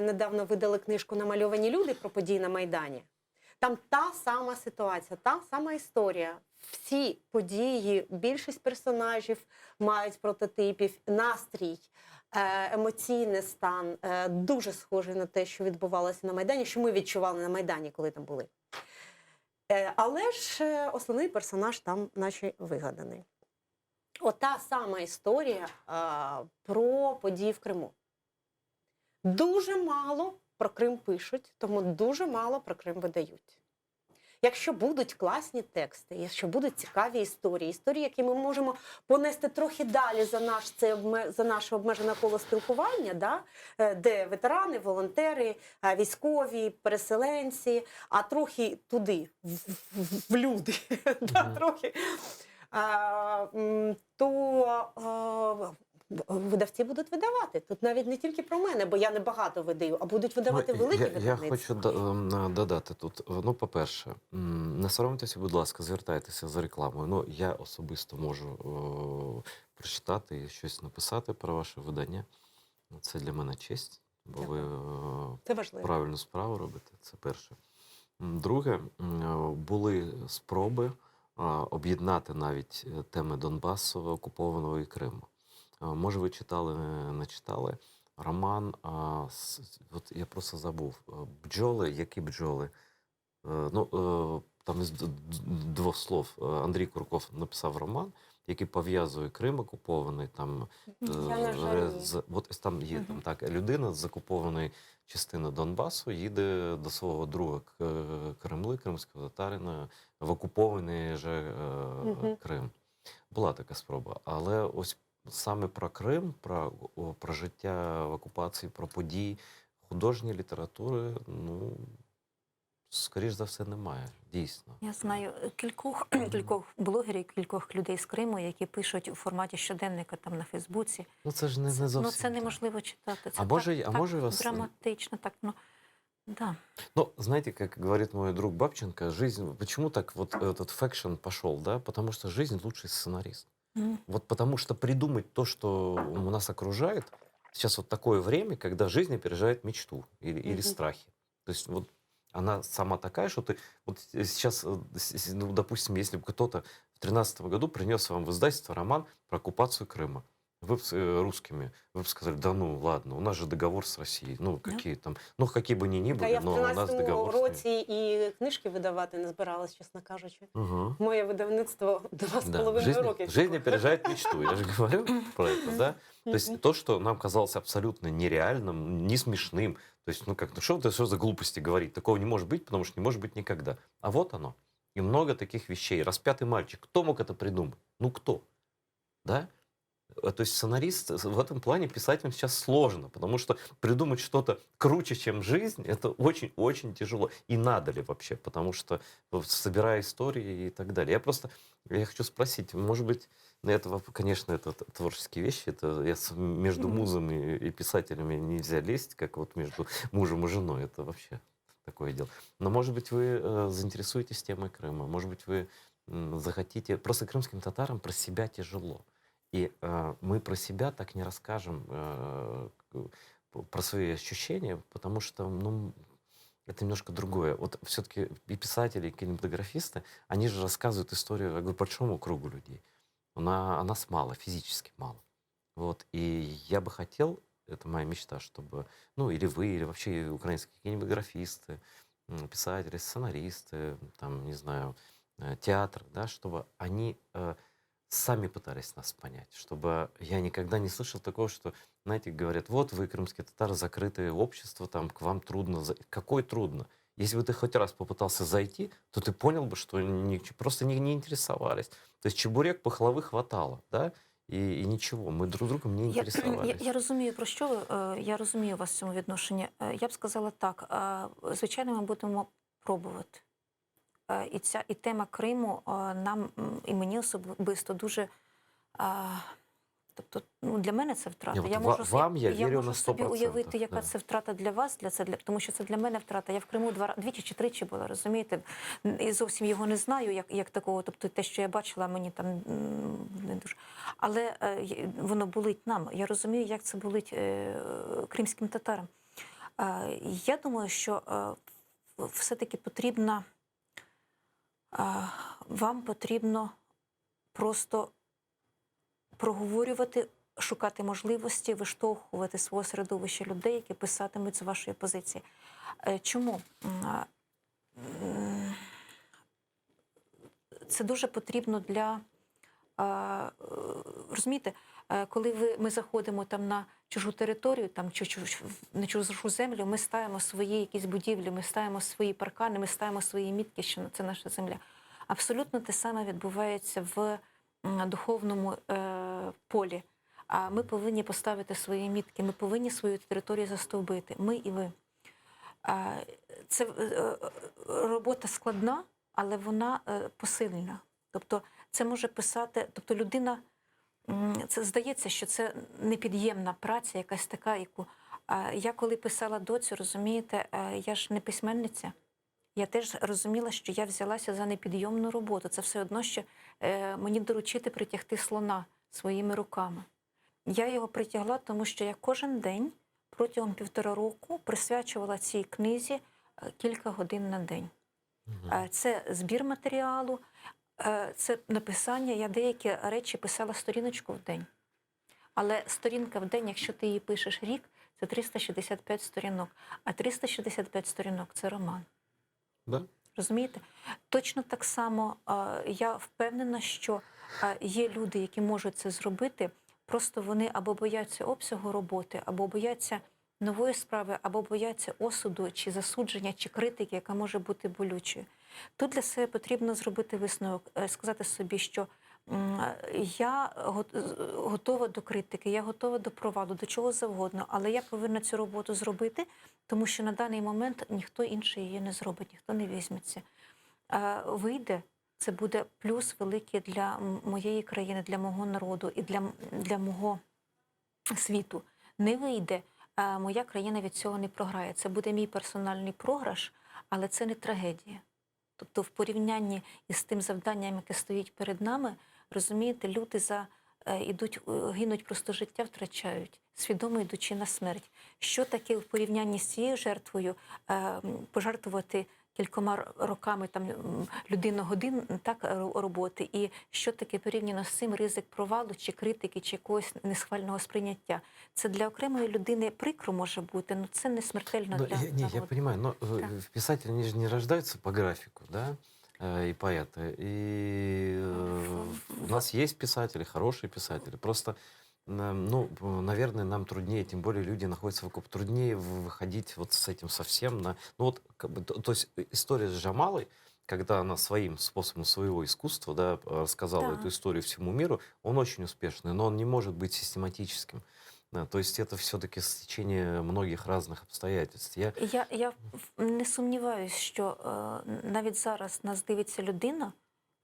недавно видали книжку «Намальовані люди» про події на Майдані. Там та сама ситуація, та сама історія. Всі події, більшість персонажів мають прототипів, настрій, емоційний стан дуже схожий на те, що відбувалося на Майдані, що ми відчували на Майдані, коли там були. Але ж основний персонаж там наче вигаданий. Ота сама історія про події в Криму. Дуже мало про Крим пишуть, тому дуже мало про Крим видають. Якщо будуть класні тексти, якщо будуть цікаві історії, які ми можемо понести трохи далі за наше обмежене коло спілкування, да? Де ветерани, волонтери, військові, переселенці, а трохи туди, в люди, да? Трохи, то видавці будуть видавати. Тут навіть не тільки про мене, бо я не багато видаю, а будуть видавати великі видавництва. Я хочу додати тут. Ну, по-перше, не соромтеся, будь ласка, звертайтеся за рекламою. Ну, я особисто можу прочитати і щось написати про ваше видання. Це для мене честь, бо ви Це важливо. правильну справу робите. Це перше. Друге, були спроби об'єднати навіть теми Донбасу, окупованого і Криму. Може, ви читали, не читали. Роман, от я просто забув. Бджоли, які бджоли? Там із двох слов. Андрій Курков написав роман, який пов'язує Крим окупований. Там, от там є там, так, людина з окупованої частини Донбасу їде до свого друга Кремли, кримського татарина, в окупований же Крим. Була така спроба. Але ось саме про Крим, про життя в окупації, про події художньої літератури, ну, скоріш за все, немає, дійсно. Я знаю кількох блогерів, кількох людей з Криму, які пишуть у форматі щоденника там на Фейсбуці. Ну це ж не зовсім. Ну це неможливо читати. Це може вас драматично, так, ну, да. Ну, знаете, как говорит мой друг Бабченко, жизнь, почему так вот этот фэкшн пошел, да? Потому что жизнь лучший сценарист. Вот потому что придумать то, что у нас окружает, сейчас вот такое время, когда жизнь опережает мечту или страхи. То есть вот она сама такая, что ты... Вот сейчас, ну, допустим, если бы кто-то в 2013 году принес вам в издательство роман про оккупацию Крыма, вы бы русскими, вы бы сказали, да ну ладно, у нас же договор с Россией, ну какие там, ну какие бы ни Та были, я в но у нас 13-му договор с ними. році і книжки видавати не збиралась, чесно кажучи. Угу. Моє видавництво 2,5 жизнь, роки. жизнь опережает мечту, я же говорю про это, да? То есть то, что нам казалось абсолютно нереальным, не смешным, то есть, ну как, ну что за глупости говорить, такого не может быть, потому что не может быть никогда. А вот оно. И много таких вещей. Распятый мальчик, кто мог это придумать? Ну кто? Да? То есть сценарист в этом плане писателям сейчас сложно, потому что придумать что-то круче, чем жизнь, это очень-очень тяжело. И надо ли вообще, потому что собирая истории и так далее. Я хочу спросить, может быть, это, конечно, это творческие вещи, это между музами и писателями нельзя лезть, как вот между мужем и женой, это вообще такое дело. Но, может быть, вы заинтересуетесь темой Крыма, может быть, вы захотите... Просто крымским татарам про себя тяжело. И мы про себя так не расскажем, про свои ощущения, потому что, ну, это немножко другое. Вот все-таки и писатели, и кинематографисты, они же рассказывают историю, я говорю, большому кругу людей. Нас мало, физически мало. Вот. И я бы хотел, это моя мечта, чтобы, ну, или вы, или вообще украинские кинематографисты, писатели, сценаристы, там, не знаю, театр, да, чтобы они сами пытались нас понять, чтобы я никогда не слышал такого, что, знаете, говорят, вот вы, крымские татары, закрытое общество, там, к вам трудно. Какой трудно? Если бы ты хоть раз попытался зайти, то ты понял бы, что просто не интересовались. То есть чебурек пахлавы хватало, да, и ничего, мы друг другом не Я интересовались. розумію, про що ви. Я розумію вас в цьому відношенні. Я б сказала так: звичайно, ми будемо пробувати. І тема Криму нам, і мені особисто дуже. Тобто, ну, для мене це Не, втрата. вот Я я верю можу на собі 100%. уявити, яка Да. це втрата для вас, тому що це для мене втрата. Я в Криму двічі чи тричі була, розумієте? І зовсім його не знаю, як такого. Тобто те, що я бачила, мені там не дуже. Але воно болить нам. Я розумію, як це болить кримським татарам. Я думаю, що все-таки вам потрібно просто проговорювати, шукати можливості, виштовхувати свого середовища людей, які писатимуть з вашої позиції. Чому? Це дуже потрібно для, розумієте, коли ми заходимо там на чужу територію, там, на чужу землю, ми ставимо свої якісь будівлі, ми ставимо свої паркани, ми ставимо свої мітки, що це наша земля. Абсолютно те саме відбувається в духовному полі. А ми повинні поставити свої мітки, ми повинні свою територію застовбити, ми і ви. Це робота складна, але вона посильна. Тобто це може писати, тобто людина, це здається, що це непід'ємна праця, якась така, яку я коли писала доцю, розумієте, я ж не письменниця. Я теж розуміла, що я взялася за непідйомну роботу. Це все одно, що мені доручити притягти слона своїми руками. Я його притягла, тому що я кожен день протягом 1,5 року присвячувала цій книзі кілька годин на день. Це збір матеріалу, це написання. Я деякі речі писала сторіночку в день. Але сторінка в день, якщо ти її пишеш рік, це 365 сторінок. А 365 сторінок – це роман. Да? Розумієте? Точно так само я впевнена, що є люди, які можуть це зробити, просто вони або бояться обсягу роботи, або бояться нової справи, або бояться осуду, чи засудження, чи критики, яка може бути болючою. Тут для себе потрібно зробити висновок, сказати собі, що я готова до критики, я готова до провалу, до чого завгодно, але я повинна цю роботу зробити, тому що на даний момент ніхто інший її не зробить, ніхто не візьметься. Вийде, це буде плюс великий для моєї країни, для мого народу і для мого світу. Не вийде, моя країна від цього не програє. Це буде мій персональний програш, але це не трагедія. Тобто в порівнянні із тим завданням, яке стоїть перед нами, розумієте, люди гинуть, просто життя втрачають, свідомо йдучи на смерть. Що таке в порівнянні з цією жертвою пожертвувати кількома роками там годин так, роботи, і що таке порівняно з цим ризик провалу, чи критики, чи якогось несхвального сприйняття. Це для окремої людини прикро може бути, але це не смертельно для народу. Я понимаю, но писатели, они же не рождаются по графику, да, и поэты. И у нас есть писатели, хорошие писатели. Просто, ну, наверное, нам труднее, тем более люди находятся вокруг, труднее выходить вот с этим совсем на... Ну вот, как бы, то есть история с Джамалой, когда она своим способом своего искусства, да, рассказала Да. эту историю всему миру, он очень успешный, но он не может быть систематическим. Да, то есть это все-таки стечение многих разных обстоятельств. Я не сумніваюся, що навіть зараз нас дивиться людина,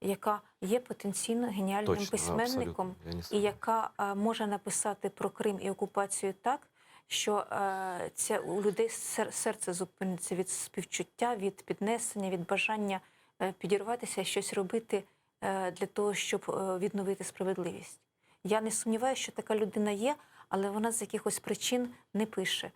яка є потенційно геніальним Точно, письменником, абсолютно. Я не і сомневаюсь. яка може написати про Крим і окупацію так, що у людей серце зупиниться від співчуття, від піднесення, від бажання підірватися і щось робити для того, щоб відновити справедливість. Я не сумніваюся, що така людина є, але вона з якихось причин не пише.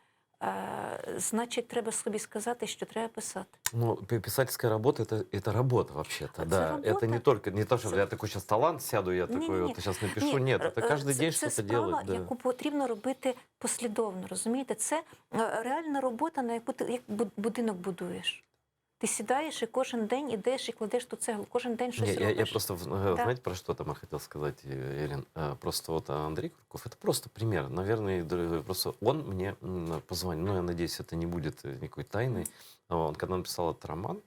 значить, треба собі сказати, що треба писати. Ну, писательская работа это работа вообще-то, Это да. работа. Это не только, не то, что Це- я такой сейчас талант сяду, я такой Ні-ні-ні. вот сейчас напишу. Ні, Нет, это каждый день це что-то справа, делать. Да. яку потрібно робити послідовно, розумієте? Це реальна робота, на яку ти як будинок будуєш. Ти сідаєш і кожен день ідеш і кладеш ту цеглу, кожен день щось Я робиш. просто, знаете, про что там я хотел сказать, Ирин? Просто вот Андрей Курков, это просто пример. Наверное, просто он мне позвонил, ну, я надеюсь, это не будет никакой тайной. Он, когда написал этот роман,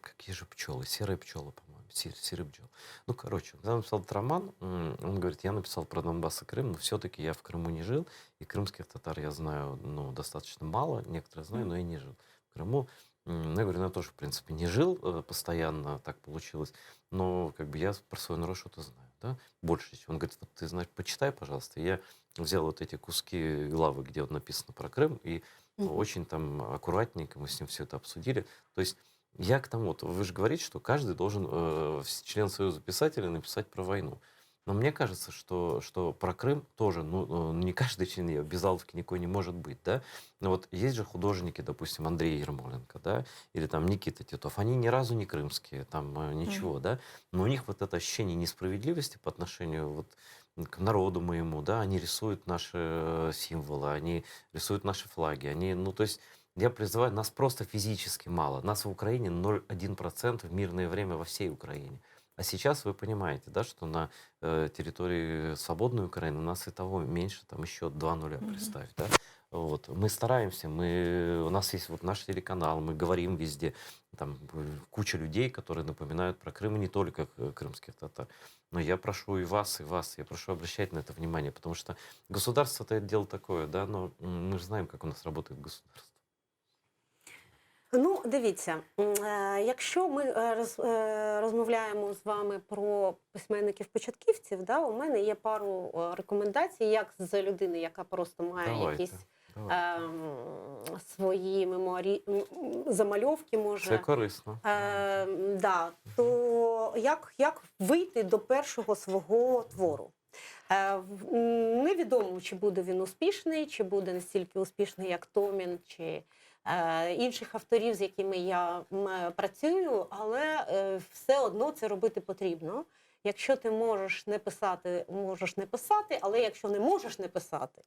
какие же пчелы? Серые пчелы, по-моему. Серые пчелы. Ну, короче, когда он написал этот роман, он говорит, я написал про Донбасс и Крым, но все-таки я в Крыму не жил, и крымских татар я знаю, ну, достаточно мало, некоторые знаю, но я не жил в Крыму. Ну, я говорю, ну, я тоже, в принципе, не жил постоянно, так получилось, но как бы я про свой народ что-то знаю, да, больше. Он говорит, вот ты знаешь, почитай, пожалуйста. И я взял вот эти куски главы, где вот написано про Крым, и очень там аккуратненько мы с ним все это обсудили. То есть я к тому, вот вы же говорите, что каждый должен, член Союза писателей, написать про войну. Но мне кажется, что про Крым тоже, ну, не каждый член ее, безаловки никакой не может быть, да. Но вот есть же художники, допустим, Андрей Ермоленко, да, или там Никита Титов, они ни разу не крымские, там ничего, да, но у них вот это ощущение несправедливости по отношению вот к народу моему, да, они рисуют наши символы, они рисуют наши флаги, они, ну, то есть я призываю, нас просто физически мало, нас в Украине 0,1% в мирное время во всей Украине. А сейчас вы понимаете, да, что на территории свободной Украины у нас и того меньше, там еще 2 нуля, представь, да. Вот. Мы стараемся, у нас есть вот наш телеканал, мы говорим везде, там куча людей, которые напоминают про Крым, и не только крымских татар. Но я прошу и вас, я прошу обращать на это внимание, потому что государство-то это дело такое, да, но мы же знаем, как у нас работает государство. Ну, дивіться, якщо ми розмовляємо з вами про письменників-початківців, да, у мене є пару рекомендацій, як з людини, яка просто має Давайте, якісь давайте. свої замальовки, може. Це корисно. Да, то як вийти до першого свого твору? Невідомо, чи буде він успішний, чи буде настільки успішний, як Томін, чи інших авторів, з якими я працюю, але все одно це робити потрібно. Якщо ти можеш не писати, але якщо не можеш не писати,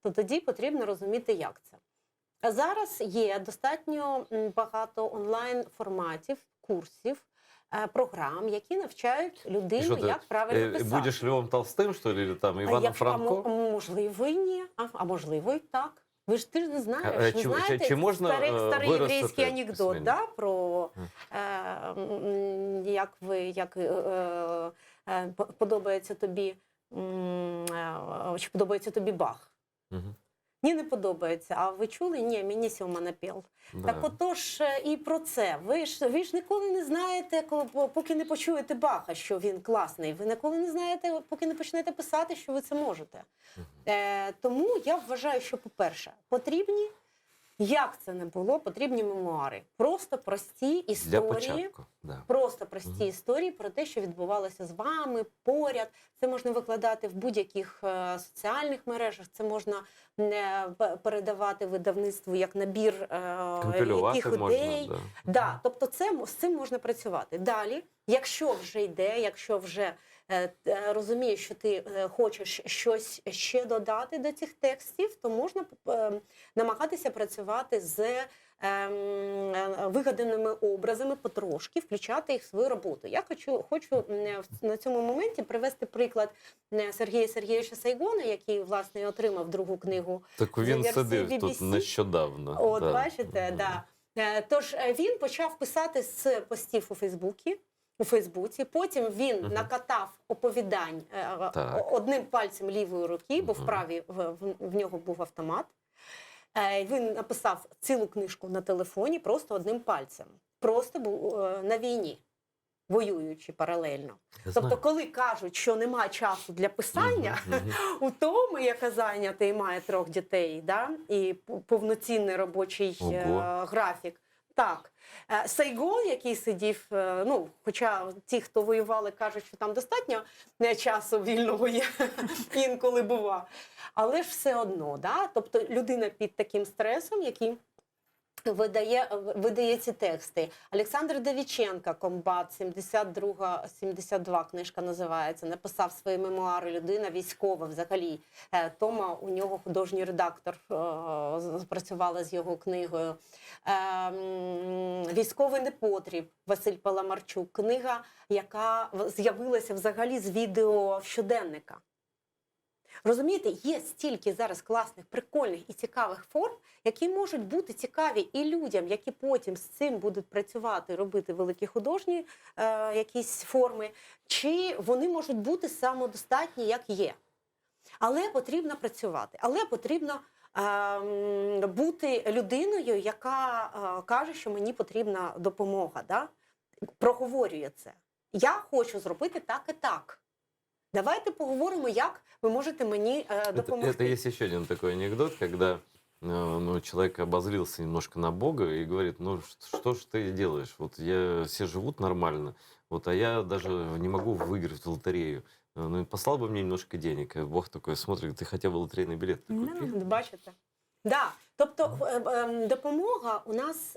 то тоді потрібно розуміти, як це. А зараз є достатньо багато онлайн-форматів, курсів, програм, які навчають людину, як правильно писати. Будеш Львом Толстим, що ли, там, Іваном Франко? Можливо, і ні, а можливо, і так. Ти ж не знаєш, Чи знаєте, можна старий єврейський анекдот, да, про подобається тобі, чи подобається тобі Бах. Угу. Ні, не подобається. А ви чули? Ні, мені сьома напів. Да. Так отож і про це. Ви ж ніколи не знаєте, поки не почуєте Баха, що він класний. Ви ніколи не знаєте, поки не почнете писати, що ви це можете. Тому я вважаю, що, по-перше, потрібні, як це не було, потрібні мемуари. Просто прості історії. Для початку, да. Просто прості історії про те, що відбувалося з вами, поряд. Це можна викладати в будь-яких соціальних мережах, це можна передавати видавництву як набір яких ідей. Да. Да, тобто з цим можна працювати. Далі, якщо вже йде, якщо вже розумієш, що ти хочеш щось ще додати до цих текстів, то можна намагатися працювати з вигаданими образами потрошки, включати їх в свою роботу. Я хочу на цьому моменті привести приклад Сергія Сергійовича Сайгона, який, власне, отримав другу книгу. Так він сидив тут нещодавно. От, да. Бачите, да. Тож він почав писати з постів у Фейсбуці, потім він накатав оповідань одним пальцем лівої руки, бо вправі в нього був автомат. Він написав цілу книжку на телефоні просто одним пальцем. Просто був на війні, воюючи паралельно. Тобто, коли кажуть, що немає часу для писання, у Томи, яка зайнята і має 3 дітей, да, і повноцінний робочий графік, Так. Сайгон, який сидів, ну, хоча ті, хто воювали, кажуть, що там достатньо часу вільного є, інколи бува. Але ж все одно, да? Тобто людина під таким стресом, який видає ці тексти. Олександр Давіченко, комбат, 72 книжка називається, написав свої мемуари, людина військова взагалі. Тома, у нього художній редактор, працювала з його книгою. «Військовий непотріб» Василь Паламарчук, книга, яка з'явилася взагалі з відео щоденника. Розумієте, є стільки зараз класних, прикольних і цікавих форм, які можуть бути цікаві і людям, які потім з цим будуть працювати, робити великі художні якісь форми, чи вони можуть бути самодостатні, як є. Але потрібно працювати, але потрібно бути людиною, яка каже, що мені потрібна допомога, да? Проговорює це. Я хочу зробити так і так. Давайте поговоримо, як ви можете мені допомогти. Это есть еще один такой анекдот, когда ну, человек обозлился немножко на Бога и говорит, ну что ж ты делаешь? Вот все живут нормально, вот, а я даже не могу выиграть в лотерею. Ну, послал бы мне немножко денег. И Бог такой смотрит, ты хотя бы лотерейный билет ты купи. Бачите? Да. Тобто допомога у нас,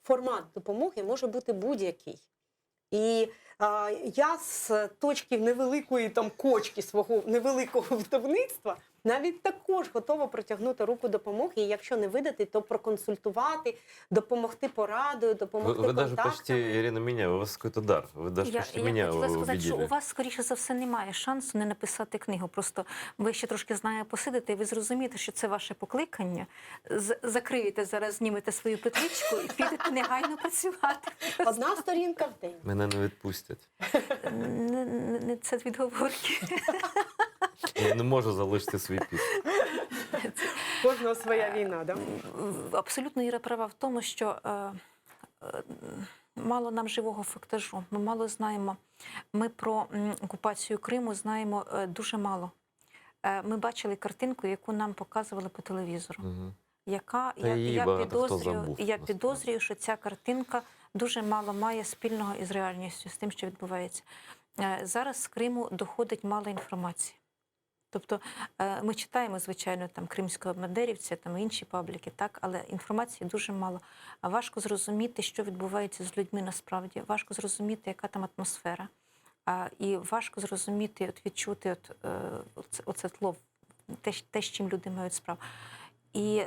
формат допомоги може бути будь-який. І я з точки невеликої там кочки свого невеликого видавництва навіть також готова протягнути руку допомоги, і якщо не видати, то проконсультувати, допомогти порадою, допомогти Вы даже контактами. почти, Ирина, меня, у вас какой-то дар. Вы даже почти меня хотіла сказати, що увидели. у вас, скоріше за все, немає шансу не написати книгу. Просто ви ще трошки з нею посидите, і ви зрозумієте, що це ваше покликання. Закриєте зараз, знімете свою петличку і підете негайно працювати. Одна сторінка в день. Мене не відпустять. Це відговорки. Я не можу залишити свій підпис. Кожного своя війна, да? Абсолютно Іра права в тому, що мало нам живого фактажу. Ми мало знаємо. Ми про окупацію Криму знаємо дуже мало. Ми бачили картинку, яку нам показували по телевізору. Угу. Яка, Та її багато хто забув, я насправді. підозрюю, що ця картинка дуже мало має спільного із реальністю, з тим, що відбувається. Зараз з Криму доходить мало інформації. Тобто ми читаємо, звичайно, там кримського бандерівця, там інші пабліки, так, але інформації дуже мало. Важко зрозуміти, що відбувається з людьми насправді, важко зрозуміти, яка там атмосфера. І важко зрозуміти, відчути оце тло, те, з чим люди мають справу. І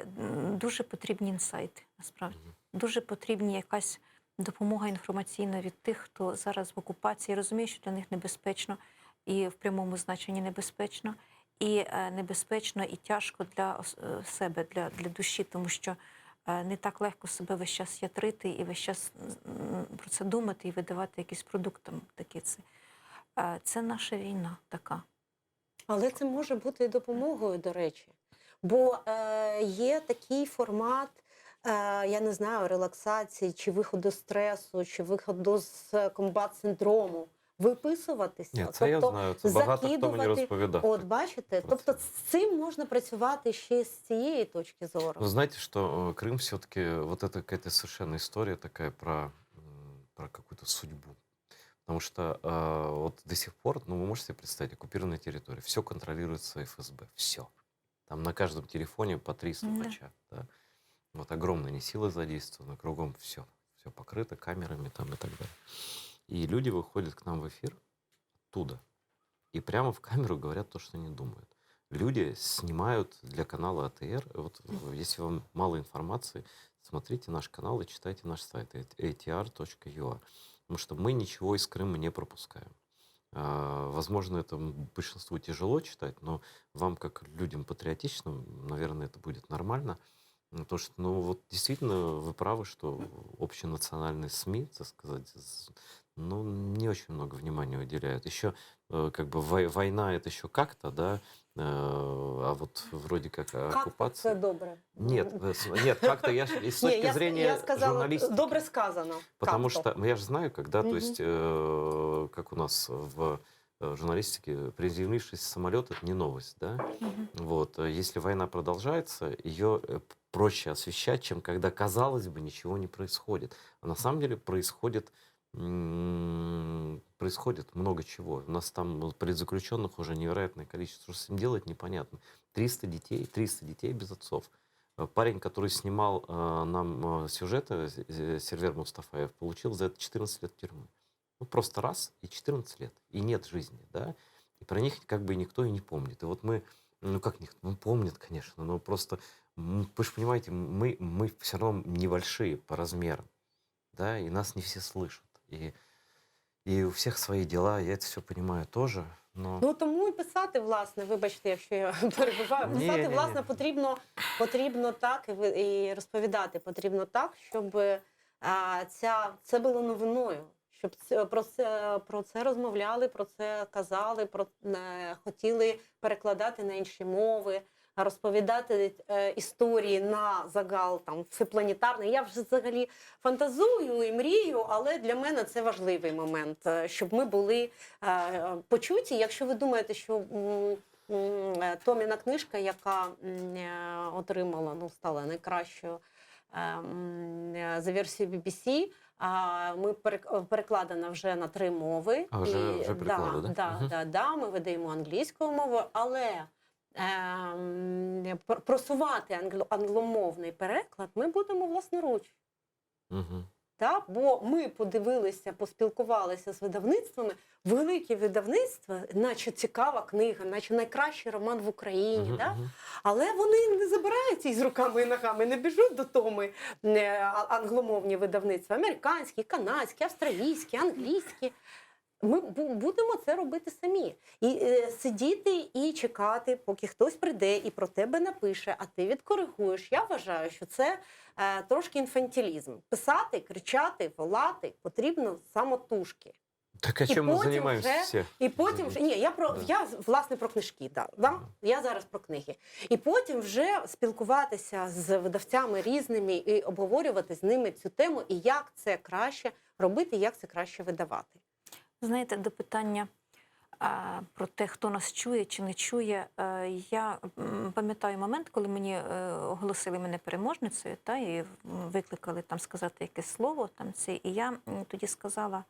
дуже потрібні інсайти, насправді. Дуже потрібна якась допомога інформаційна від тих, хто зараз в окупації. Розуміє, що для них небезпечно, і в прямому значенні небезпечно, і небезпечно, і тяжко для себе, для душі, тому що не так легко себе весь час ятрити і весь час про це думати і видавати якийсь продукт там такий. Це наша війна така. Але це може бути і допомогою, до речі. Бо є такий формат, я не знаю, релаксації, чи виходу з стресу, чи виходу з комбат-синдрому. Виписуватися. Ні, це я знаю, це багато хто мені розповідав. От бачите, тобто з цим можна працювати ще з цієї точки зору. Вы знаете, что Крым все-таки, вот это какая-то совершенно история такая про какую-то судьбу. Потому что вот до сих пор, ну вы можете себе представить, оккупированная территория, все контролируется ФСБ, все. Там на каждом телефоне по 3 стукача. Да. Вот огромные не силы задействованы, кругом все покрыто камерами там и так далее. И люди выходят к нам в эфир оттуда и прямо в камеру говорят то, что они думают. Люди снимают для канала АТР. Вот, если вам мало информации, смотрите наш канал и читайте наш сайт atr.ua. Потому что мы ничего из Крыма не пропускаем. Возможно, это большинству тяжело читать, но вам, как людям патриотичным, наверное, это будет нормально. Потому что, ну вот действительно, вы правы, что общенациональные СМИ, так сказать, ну, не очень много внимания уделяют. Еще как бы война это еще как-то, да, а вот вроде как оккупация. Це добре. Нет, как-то я с точки зрения я сказала, журналистики. добре сказано. Потому как-то. что я же знаю, когда, то есть, как у нас в в журналистике, приземлившийся самолет — это не новость, да? Мгм. Вот. Если война продолжается, ее проще освещать, чем когда, казалось бы, ничего не происходит. А на самом деле происходит много чего. У нас там политзаключенных уже невероятное количество. Что с этим делать, непонятно. 300 детей без отцов. Парень, который снимал нам сюжеты, Сервер Мустафаев, получил за это 14 лет тюрьмы. Ну, просто раз и 14 лет. И нет жизни, да? И про них как бы никто и не помнит. И вот мы, ну как никто, ну помнит, конечно, но просто, вы же понимаете, мы все равно небольшие по размерам, да, и нас не все слышат. И у всех свої діла, я це все понимаю теж, но... Ну тому і писати, власне, вибачте, якщо я перебиваю, писати, Ні-ні-ні. власне, потрібно так і розповідати потрібно так, щоб це було новиною, щоб про це розмовляли, про це казали, хотіли перекладати на інші мови, розповідати історії на загал там всепланетарний. Я вже взагалі фантазую і мрію, але для мене це важливий момент, щоб ми були почуті. Якщо ви думаєте, що Томіна книжка, яка отримала, ну, стала найкращою за версією BBC, ми перекладена вже на 3 мови. А, вже переклали, да? Да, ми видаємо англійською мовою, але просувати англомовний переклад ми будемо власноруч. Угу. Так? Бо ми подивилися, поспілкувалися з видавництвами, великі видавництва, наче цікава книга, наче найкращий роман в Україні. Угу, Да? угу. Але вони не забираються із руками і ногами, не біжуть до Томи англомовні видавництва, американські, канадські, австралійські, англійські. Ми будемо це робити самі. І сидіти і чекати, поки хтось прийде і про тебе напише, а ти відкоригуєш. Я вважаю, що це трошки інфантилізм. Писати, кричати, волати потрібно самотужки. Так а чим ми займаємося всі? І потім вже, ні, я власне про книжки, да? Я зараз про книги. І потім вже спілкуватися з видавцями різними і обговорювати з ними цю тему, і як це краще робити, як це краще видавати. Знаєте, до питання про те, хто нас чує чи не чує, я пам'ятаю момент, коли мені оголосили мене переможницею, і викликали там сказати якесь слово, і я тоді сказала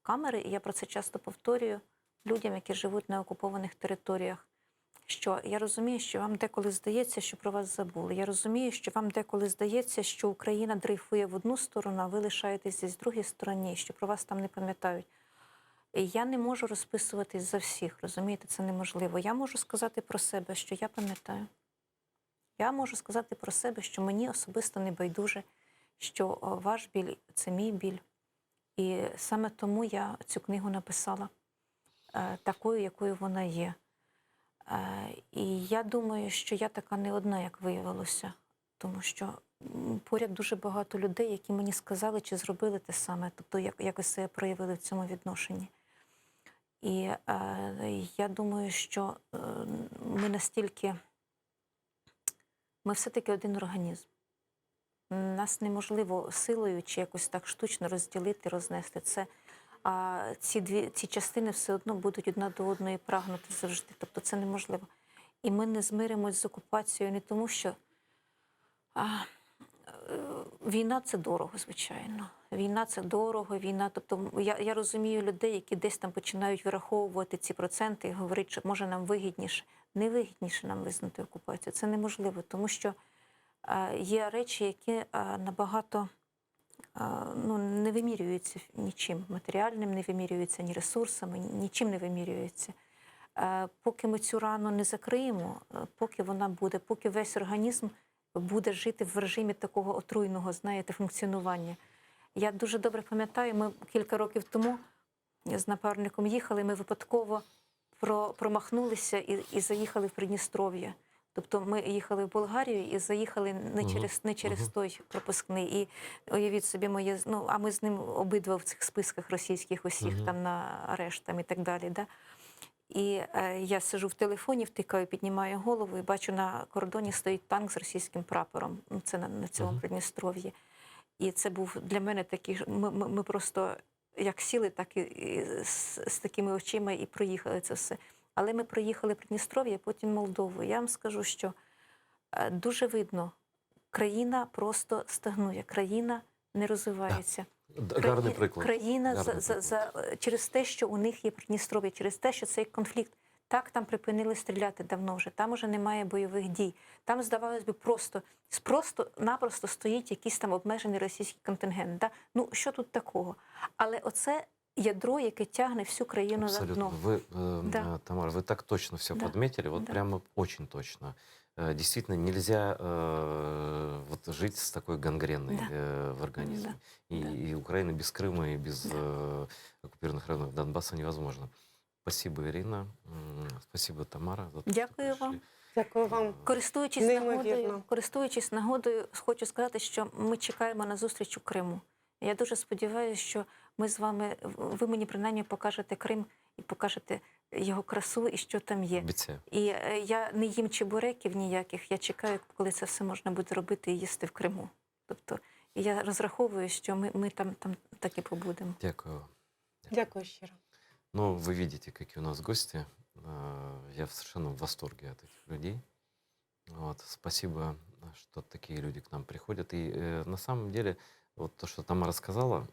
в камери, і я про це часто повторюю людям, які живуть на окупованих територіях, що я розумію, що вам деколи здається, що про вас забули. Я розумію, що вам деколи здається, що Україна дрейфує в одну сторону, а ви лишаєтесь десь в другій стороні, що про вас там не пам'ятають. І я не можу розписуватись за всіх, розумієте, це неможливо. Я можу сказати про себе, що я пам'ятаю. Я можу сказати про себе, що мені особисто не байдуже, що ваш біль – це мій біль. І саме тому я цю книгу написала такою, якою вона є. І я думаю, що я така не одна, як виявилося. Тому що поряд дуже багато людей, які мені сказали, чи зробили те саме, тобто якось себе проявили в цьому відношенні. І я думаю, що ми все-таки один організм. Нас неможливо силою чи якось так штучно розділити, рознести це. А ці частини все одно будуть одна до одної прагнути завжди. Тобто це неможливо. І ми не змиримось з окупацією не тому, що війна – це дорого, звичайно. Війна – це дорого, Тобто я розумію людей, які десь там починають вираховувати ці проценти і говорять, що може нам вигідніше. Не вигідніше нам визнати окупацію. Це неможливо, тому що є речі, які набагато не вимірюються нічим. Матеріальним не вимірюються, ні ресурсами, нічим не вимірюються. Поки ми цю рану не закриємо, поки вона буде, поки весь організм буде жити в режимі такого отруйного, знаєте, функціонування. Я дуже добре пам'ятаю, ми кілька років тому з напарником їхали, ми випадково промахнулися і заїхали в Придністров'я. Тобто ми їхали в Болгарію і заїхали не через той пропускний. І уявіть собі а ми з ним обидва в цих списках російських усіх там на арешт там, і так далі. Да? І я сиджу в телефоні, втикаю, піднімаю голову і бачу, на кордоні стоїть танк з російським прапором. Це на цьому Придністров'ї. І це був для мене такий, ми просто як сіли, так і з такими очима і проїхали це все. Але ми проїхали Придністров'я, потім Молдову. Я вам скажу, що дуже видно, країна просто стагнує, країна не розвивається. Гарний приклад. Країна Гарний приклад. через те, що у них є Придністров'я, через те, що цей конфлікт. Так, там припинили стріляти давно вже, там уже немає бойових дій. Там, здавалось би, просто-напросто стоїть якийсь там обмежений російський контингент. Да? Ну, що тут такого? Але оце ядро, яке тягне всю країну за Абсолютно. дно. Вы, Да. Тамара, вы так точно все Да. подметили, вот Да. прямо очень точно. Действительно, нельзя вот жить с такой гангреной Да. в организме. Да. Да. И Украина без Крыма, и без Да. оккупированных районов Донбасса невозможно. Спасибо, Ирина. Спасибо, Тамара. за то, что Дякую пришли. вам. Дякую вам. Неймовірно. Користуючись нагодою, хочу сказати, що ми чекаємо на зустріч у Криму. Я дуже сподіваюся, що ми з вами, ви мені принаймні покажете Крим і покажете його красу і що там є. Обіцяю. І я не їм чебуреків ніяких, я чекаю, коли це все можна буде робити і їсти в Криму. Тобто я розраховую, що ми там так і побудемо. Дякую. Дякую щиро. Ну, вы видите, какие у нас гости. Я совершенно в восторге от этих людей. Вот, спасибо, что такие люди к нам приходят. И на самом деле, вот то, что Тамара сказала,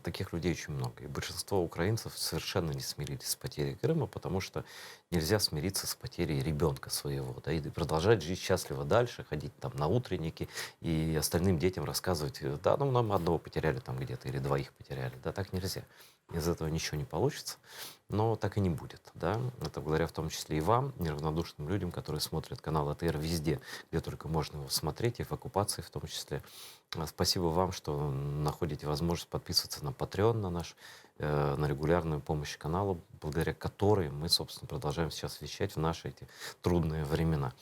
таких людей очень много. И большинство украинцев совершенно не смирились с потерей Крыма, потому что нельзя смириться с потерей ребенка своего, да, и продолжать жить счастливо дальше, ходить там на утренники и остальным детям рассказывать, да, ну нам одного потеряли там где-то или двоих потеряли, да, так нельзя. Из этого ничего не получится, но так и не будет, да. Это благодаря в том числе и вам, неравнодушным людям, которые смотрят канал АТР везде, где только можно его смотреть, и в оккупации в том числе. Спасибо вам, что находите возможность подписываться на Patreon, на наш, на регулярную помощь каналу, благодаря которой мы, собственно, продолжаем сейчас вещать в наши эти трудные времена.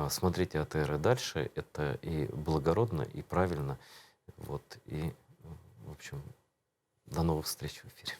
Смотрите АТР и дальше, это и благородно, и правильно, вот, и, в общем, до новых встреч в эфире.